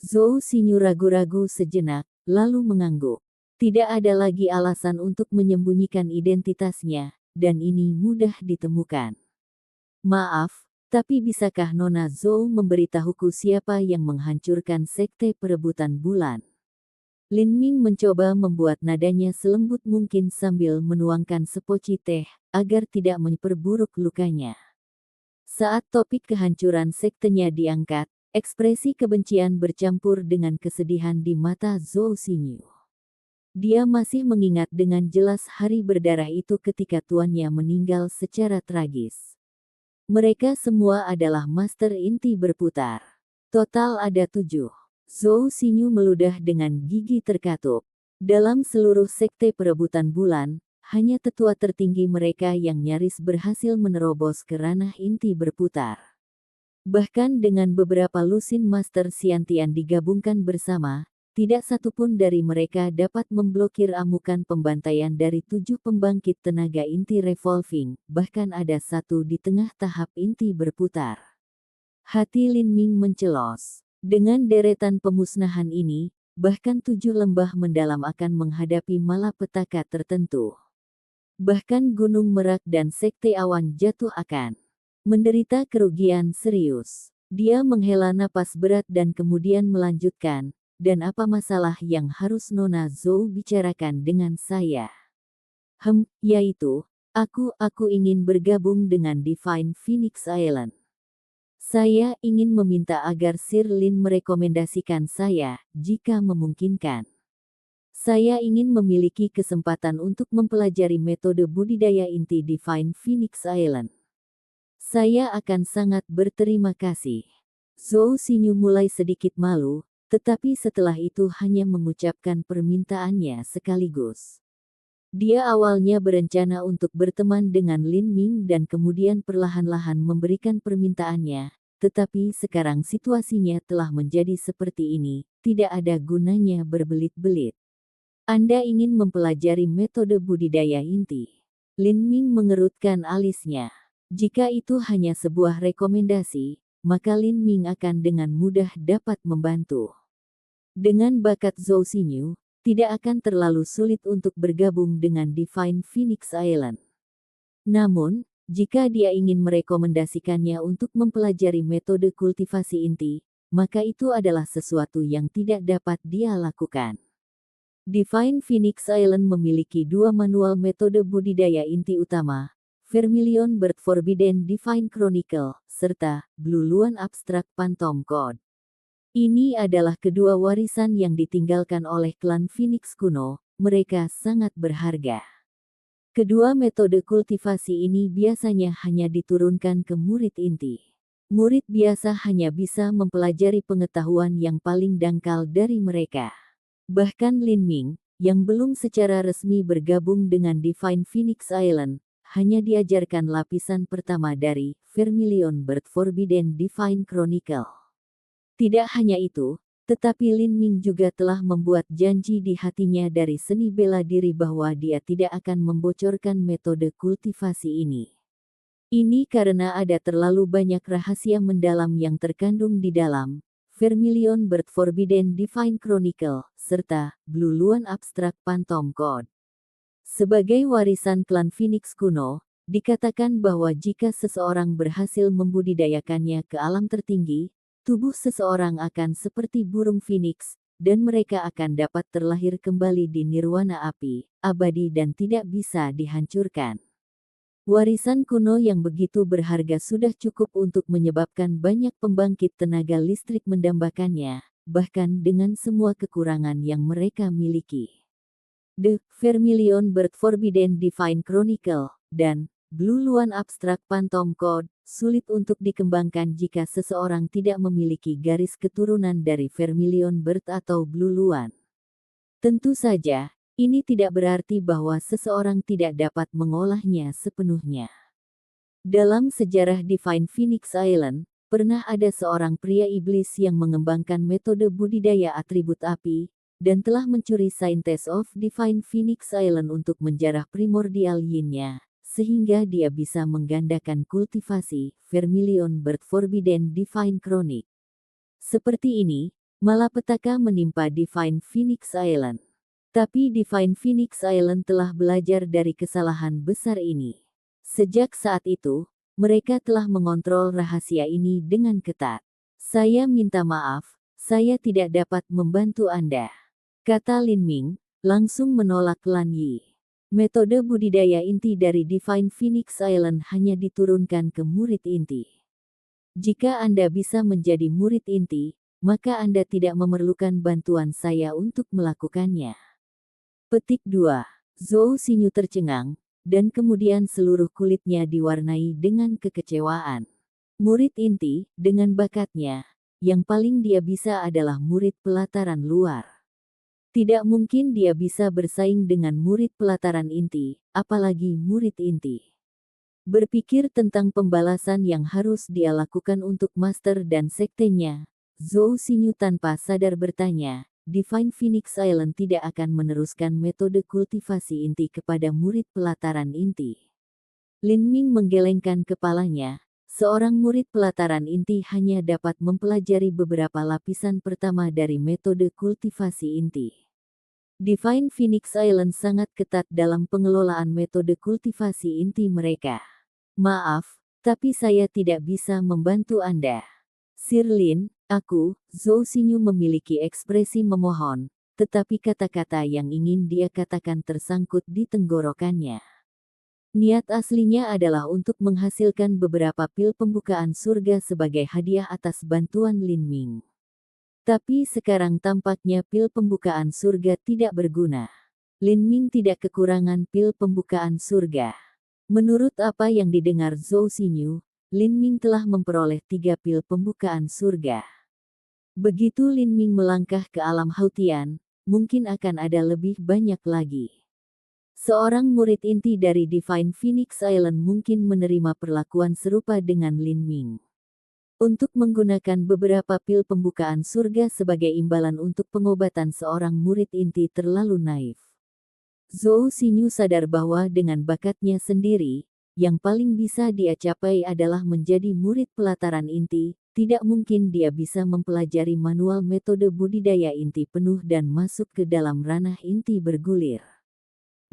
A: Zhou Xinyu ragu-ragu sejenak, lalu mengangguk. Tidak ada lagi alasan untuk menyembunyikan identitasnya, dan ini mudah ditemukan. Maaf, tapi bisakah Nona Zhou memberitahuku siapa yang menghancurkan Sekte Perebutan Bulan? Lin Ming mencoba membuat nadanya selembut mungkin sambil menuangkan sepoci teh, agar tidak memperburuk lukanya. Saat topik kehancuran sektenya diangkat, ekspresi kebencian bercampur dengan kesedihan di mata Zhou Xinyu. Dia masih mengingat dengan jelas hari berdarah itu ketika tuannya meninggal secara tragis. Mereka semua adalah master inti berputar. Total ada 7. Zhou Xinyu meludah dengan gigi terkatup. Dalam seluruh sekte perebutan bulan, hanya tetua tertinggi mereka yang nyaris berhasil menerobos ke ranah inti berputar. Bahkan dengan beberapa lusin master Xiantian digabungkan bersama, tidak satupun dari mereka dapat memblokir amukan pembantaian dari 7 pembangkit tenaga inti revolving, bahkan ada 1 di tengah tahap inti berputar. Hati Lin Ming mencelos. Dengan deretan pemusnahan ini, bahkan 7 lembah mendalam akan menghadapi malapetaka tertentu. Bahkan Gunung Merak dan Sekte Awan Jatuh akan menderita kerugian serius. Dia menghela napas berat dan kemudian melanjutkan, dan apa masalah yang harus Nona Zhou bicarakan dengan saya? Yaitu, aku ingin bergabung dengan Divine Phoenix Island. Saya ingin meminta agar Sir Lin merekomendasikan saya, jika memungkinkan. Saya ingin memiliki kesempatan untuk mempelajari metode budidaya inti Divine Phoenix Island. Saya akan sangat berterima kasih. Zhou Xinyu mulai sedikit malu, tetapi setelah itu hanya mengucapkan permintaannya sekaligus. Dia awalnya berencana untuk berteman dengan Lin Ming dan kemudian perlahan-lahan memberikan permintaannya, tetapi sekarang situasinya telah menjadi seperti ini, tidak ada gunanya berbelit-belit. Anda ingin mempelajari metode budidaya inti? Lin Ming mengerutkan alisnya. Jika itu hanya sebuah rekomendasi, maka Lin Ming akan dengan mudah dapat membantu. Dengan bakat Zhou Xinyu, tidak akan terlalu sulit untuk bergabung dengan Divine Phoenix Island. Namun, jika dia ingin merekomendasikannya untuk mempelajari metode kultivasi inti, maka itu adalah sesuatu yang tidak dapat dia lakukan. Divine Phoenix Island memiliki 2 manual metode budidaya inti utama, Vermilion Bird Forbidden Divine Chronicle, serta Blue Luan Abstract Phantom Code. Ini adalah kedua warisan yang ditinggalkan oleh klan Phoenix kuno, mereka sangat berharga. Kedua metode kultivasi ini biasanya hanya diturunkan ke murid inti. Murid biasa hanya bisa mempelajari pengetahuan yang paling dangkal dari mereka. Bahkan Lin Ming, yang belum secara resmi bergabung dengan Divine Phoenix Island, hanya diajarkan lapisan pertama dari Vermilion Bird Forbidden Divine Chronicle. Tidak hanya itu, tetapi Lin Ming juga telah membuat janji di hatinya dari seni bela diri bahwa dia tidak akan membocorkan metode kultivasi ini. Ini karena ada terlalu banyak rahasia mendalam yang terkandung di dalam Vermilion Bird Forbidden Divine Chronicle, serta Blue Luan Abstract Phantom Code. Sebagai warisan klan Phoenix kuno, dikatakan bahwa jika seseorang berhasil membudidayakannya ke alam tertinggi, tubuh seseorang akan seperti burung phoenix, dan mereka akan dapat terlahir kembali di nirwana api, abadi dan tidak bisa dihancurkan. Warisan kuno yang begitu berharga sudah cukup untuk menyebabkan banyak pembangkit tenaga listrik mendambakannya, bahkan dengan semua kekurangan yang mereka miliki. The Vermilion Bird Forbidden Divine Chronicle, dan Blue Luan Abstract Phantom Code, sulit untuk dikembangkan jika seseorang tidak memiliki garis keturunan dari Vermilion Bird atau Blue Luan. Tentu saja, ini tidak berarti bahwa seseorang tidak dapat mengolahnya sepenuhnya. Dalam sejarah Divine Phoenix Island, pernah ada seorang pria iblis yang mengembangkan metode budidaya atribut api, dan telah mencuri Scientist of Divine Phoenix Island untuk menjarah primordial yin-nya, sehingga dia bisa menggandakan kultivasi Vermilion Bird Forbidden Divine Chronic. Seperti ini, malapetaka menimpa Divine Phoenix Island. Tapi Divine Phoenix Island telah belajar dari kesalahan besar ini. Sejak saat itu, mereka telah mengontrol rahasia ini dengan ketat. "Saya minta maaf, saya tidak dapat membantu Anda," kata Lin Ming, langsung menolak Lan Yi. Metode budidaya inti dari Divine Phoenix Island hanya diturunkan ke murid inti. Jika Anda bisa menjadi murid inti, maka Anda tidak memerlukan bantuan saya untuk melakukannya. Petik 2. Zhou Xinyu tercengang, dan kemudian seluruh kulitnya diwarnai dengan kekecewaan. Murid inti, dengan bakatnya, yang paling dia bisa adalah murid pelataran luar. Tidak mungkin dia bisa bersaing dengan murid pelataran inti, apalagi murid inti. Berpikir tentang pembalasan yang harus dia lakukan untuk master dan sektenya, Zhou Xinyu tanpa sadar bertanya, Divine Phoenix Island tidak akan meneruskan metode kultivasi inti kepada murid pelataran inti. Lin Ming menggelengkan kepalanya. Seorang murid pelataran inti hanya dapat mempelajari beberapa lapisan pertama dari metode kultivasi inti. Divine Phoenix Island sangat ketat dalam pengelolaan metode kultivasi inti mereka. "Maaf, tapi saya tidak bisa membantu Anda, Sir Lin." Zhou Xinyu memiliki ekspresi memohon, tetapi kata-kata yang ingin dia katakan tersangkut di tenggorokannya. Niat aslinya adalah untuk menghasilkan beberapa pil pembukaan surga sebagai hadiah atas bantuan Lin Ming. Tapi sekarang tampaknya pil pembukaan surga tidak berguna. Lin Ming tidak kekurangan pil pembukaan surga. Menurut apa yang didengar Zhou Xinyu, Lin Ming telah memperoleh 3 pil pembukaan surga. Begitu Lin Ming melangkah ke alam Hautian, mungkin akan ada lebih banyak lagi. Seorang murid inti dari Divine Phoenix Island mungkin menerima perlakuan serupa dengan Lin Ming. Untuk menggunakan beberapa pil pembukaan surga sebagai imbalan untuk pengobatan seorang murid inti terlalu naif. Zhou Xinyu sadar bahwa dengan bakatnya sendiri, yang paling bisa dia capai adalah menjadi murid pelataran inti. Tidak mungkin dia bisa mempelajari manual metode budidaya inti penuh dan masuk ke dalam ranah inti bergulir.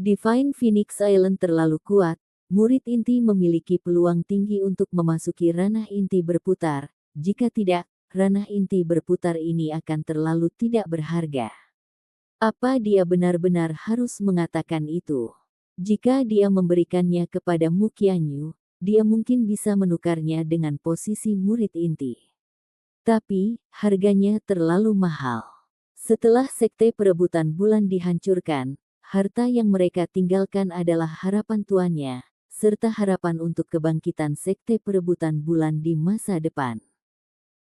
A: Divine Phoenix Island terlalu kuat, murid inti memiliki peluang tinggi untuk memasuki ranah inti berputar. Jika tidak, ranah inti berputar ini akan terlalu tidak berharga. Apa dia benar-benar harus mengatakan itu? Jika dia memberikannya kepada Mu Qianyu, dia mungkin bisa menukarnya dengan posisi murid inti. Tapi, harganya terlalu mahal. Setelah sekte perebutan bulan dihancurkan, harta yang mereka tinggalkan adalah harapan tuannya, serta harapan untuk kebangkitan sekte perebutan bulan di masa depan.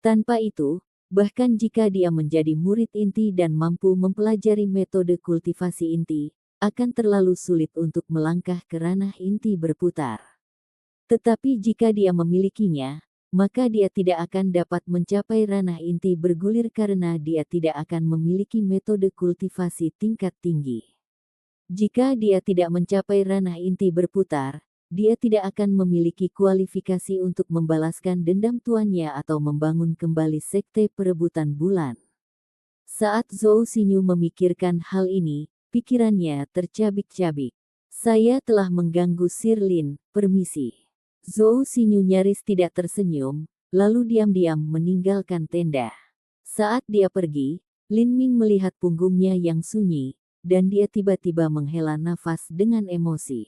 A: Tanpa itu, bahkan jika dia menjadi murid inti dan mampu mempelajari metode kultivasi inti, akan terlalu sulit untuk melangkah ke ranah inti berputar. Tetapi jika dia memilikinya, maka dia tidak akan dapat mencapai ranah inti bergulir karena dia tidak akan memiliki metode kultivasi tingkat tinggi. Jika dia tidak mencapai ranah inti berputar, dia tidak akan memiliki kualifikasi untuk membalaskan dendam tuannya atau membangun kembali sekte perebutan bulan. Saat Zhou Xinyu memikirkan hal ini, pikirannya tercabik-cabik. "Saya telah mengganggu Sir Lin, permisi." Zhou Xinyu nyaris tidak tersenyum, lalu diam-diam meninggalkan tenda. Saat dia pergi, Lin Ming melihat punggungnya yang sunyi, dan dia tiba-tiba menghela nafas dengan emosi.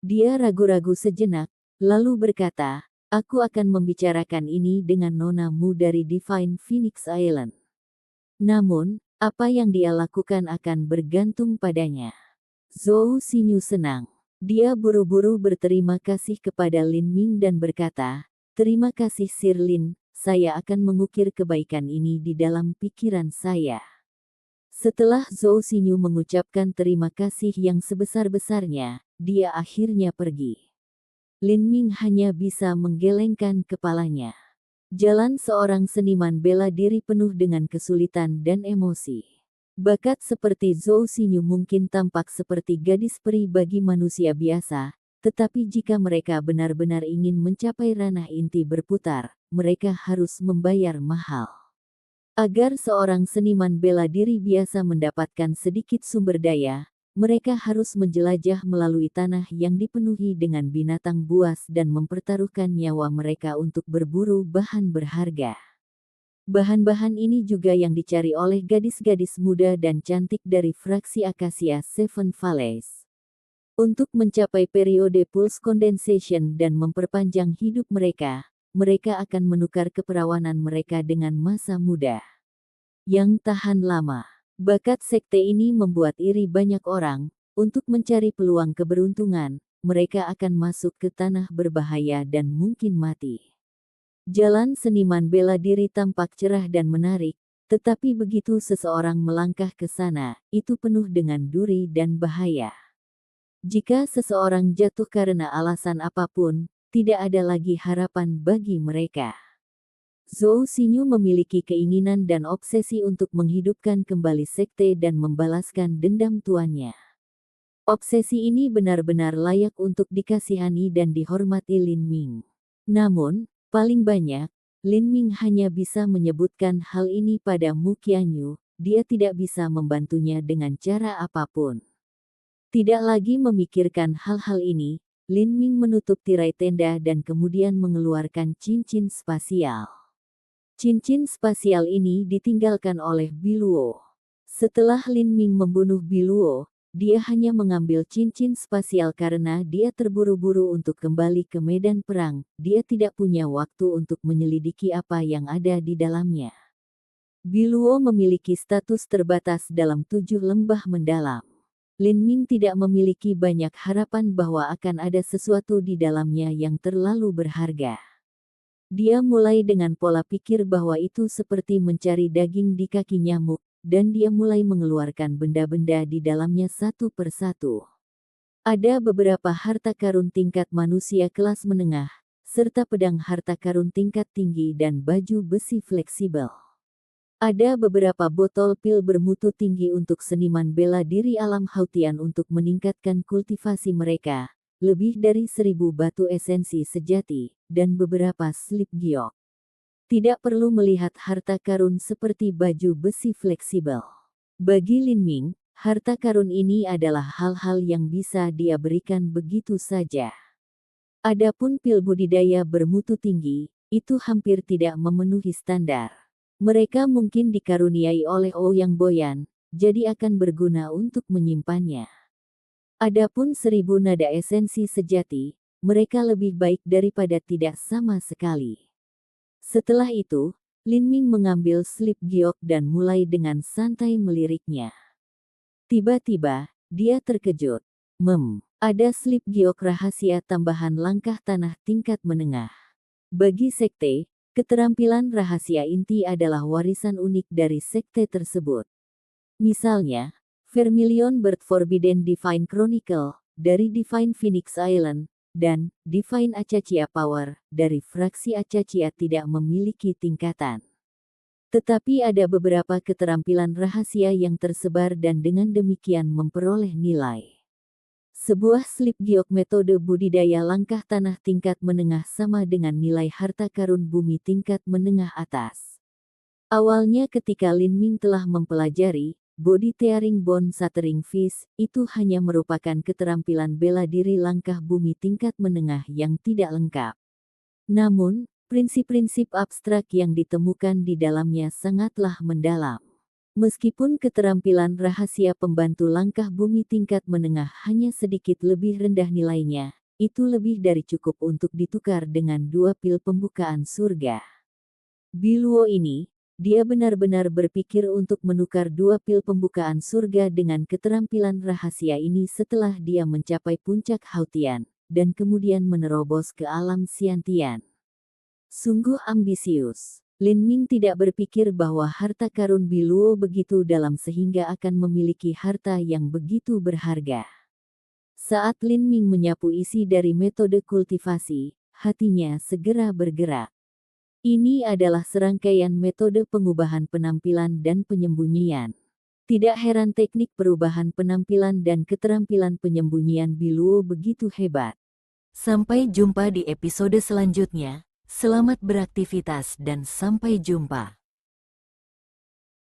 A: Dia ragu-ragu sejenak, lalu berkata, "Aku akan membicarakan ini dengan Nona Mu dari Divine Phoenix Island." Namun, apa yang dia lakukan akan bergantung padanya. Zhou Xinyu senang. Dia buru-buru berterima kasih kepada Lin Ming dan berkata, "Terima kasih Sir Lin, saya akan mengukir kebaikan ini di dalam pikiran saya." Setelah Zhou Xinyu mengucapkan terima kasih yang sebesar-besarnya, dia akhirnya pergi. Lin Ming hanya bisa menggelengkan kepalanya. Jalan seorang seniman bela diri penuh dengan kesulitan dan emosi. Bakat seperti Zhou Xinyu mungkin tampak seperti gadis peri bagi manusia biasa, tetapi jika mereka benar-benar ingin mencapai ranah inti berputar, mereka harus membayar mahal. Agar seorang seniman bela diri biasa mendapatkan sedikit sumber daya, mereka harus menjelajah melalui tanah yang dipenuhi dengan binatang buas dan mempertaruhkan nyawa mereka untuk berburu bahan berharga. Bahan-bahan ini juga yang dicari oleh gadis-gadis muda dan cantik dari fraksi Acacia Seven Valleys. Untuk mencapai periode pulse condensation dan memperpanjang hidup mereka, mereka akan menukar keperawanan mereka dengan masa muda yang tahan lama. Bakat sekte ini membuat iri banyak orang. Untuk mencari peluang keberuntungan, mereka akan masuk ke tanah berbahaya dan mungkin mati. Jalan seniman bela diri tampak cerah dan menarik, tetapi begitu seseorang melangkah ke sana, itu penuh dengan duri dan bahaya. Jika seseorang jatuh karena alasan apapun, tidak ada lagi harapan bagi mereka. Zhou Xinyu memiliki keinginan dan obsesi untuk menghidupkan kembali sekte dan membalaskan dendam tuannya. Obsesi ini benar-benar layak untuk dikasihani dan dihormati Lin Ming. Namun, paling banyak, Lin Ming hanya bisa menyebutkan hal ini pada Mu Qianyu, dia tidak bisa membantunya dengan cara apapun. Tidak lagi memikirkan hal-hal ini, Lin Ming menutup tirai tenda dan kemudian mengeluarkan cincin spasial. Cincin spasial ini ditinggalkan oleh Biluo. Setelah Lin Ming membunuh Biluo, dia hanya mengambil cincin spasial karena dia terburu-buru untuk kembali ke medan perang. Dia tidak punya waktu untuk menyelidiki apa yang ada di dalamnya. Biluo memiliki status terbatas dalam 7 lembah mendalam. Lin Ming tidak memiliki banyak harapan bahwa akan ada sesuatu di dalamnya yang terlalu berharga. Dia mulai dengan pola pikir bahwa itu seperti mencari daging di kaki nyamuk, dan dia mulai mengeluarkan benda-benda di dalamnya satu persatu. Ada beberapa harta karun tingkat manusia kelas menengah, serta pedang harta karun tingkat tinggi dan baju besi fleksibel. Ada beberapa botol pil bermutu tinggi untuk seniman bela diri alam Hautian untuk meningkatkan kultivasi mereka. Lebih dari 1000 batu esensi sejati, dan beberapa slip giok. Tidak perlu melihat harta karun seperti baju besi fleksibel. Bagi Lin Ming, harta karun ini adalah hal-hal yang bisa dia berikan begitu saja. Adapun pil budidaya bermutu tinggi, itu hampir tidak memenuhi standar. Mereka mungkin dikaruniai oleh Ouyang Boyan, jadi akan berguna untuk menyimpannya. Adapun 1000 nada esensi sejati, mereka lebih baik daripada tidak sama sekali. Setelah itu, Lin Ming mengambil slip giok dan mulai dengan santai meliriknya. Tiba-tiba, dia terkejut. Ada slip giok rahasia tambahan langkah tanah tingkat menengah. Bagi sekte, keterampilan rahasia inti adalah warisan unik dari sekte tersebut. Misalnya, Vermilion Bird Forbidden Divine Chronicle, dari Divine Phoenix Island, dan Divine Acacia Power, dari fraksi Acacia tidak memiliki tingkatan. Tetapi ada beberapa keterampilan rahasia yang tersebar dan dengan demikian memperoleh nilai. Sebuah slip giok metode budidaya langkah tanah tingkat menengah sama dengan nilai harta karun bumi tingkat menengah atas. Awalnya ketika Lin Ming telah mempelajari Body Tearing Bone Shattering Fist, itu hanya merupakan keterampilan bela diri langkah bumi tingkat menengah yang tidak lengkap. Namun, prinsip-prinsip abstrak yang ditemukan di dalamnya sangatlah mendalam. Meskipun keterampilan rahasia pembantu langkah bumi tingkat menengah hanya sedikit lebih rendah nilainya, itu lebih dari cukup untuk ditukar dengan 2 pil pembukaan surga. Biluo ini, dia benar-benar berpikir untuk menukar 2 pil pembukaan surga dengan keterampilan rahasia ini setelah dia mencapai puncak Hautian, dan kemudian menerobos ke alam Xiantian. Sungguh ambisius. Lin Ming tidak berpikir bahwa harta karun Biluo begitu dalam sehingga akan memiliki harta yang begitu berharga. Saat Lin Ming menyapu isi dari metode kultivasi, hatinya segera bergerak. Ini adalah serangkaian metode pengubahan penampilan dan penyembunyian. Tidak heran teknik perubahan penampilan dan keterampilan penyembunyian Biluo begitu hebat. Sampai jumpa di episode selanjutnya. Selamat beraktivitas dan sampai jumpa.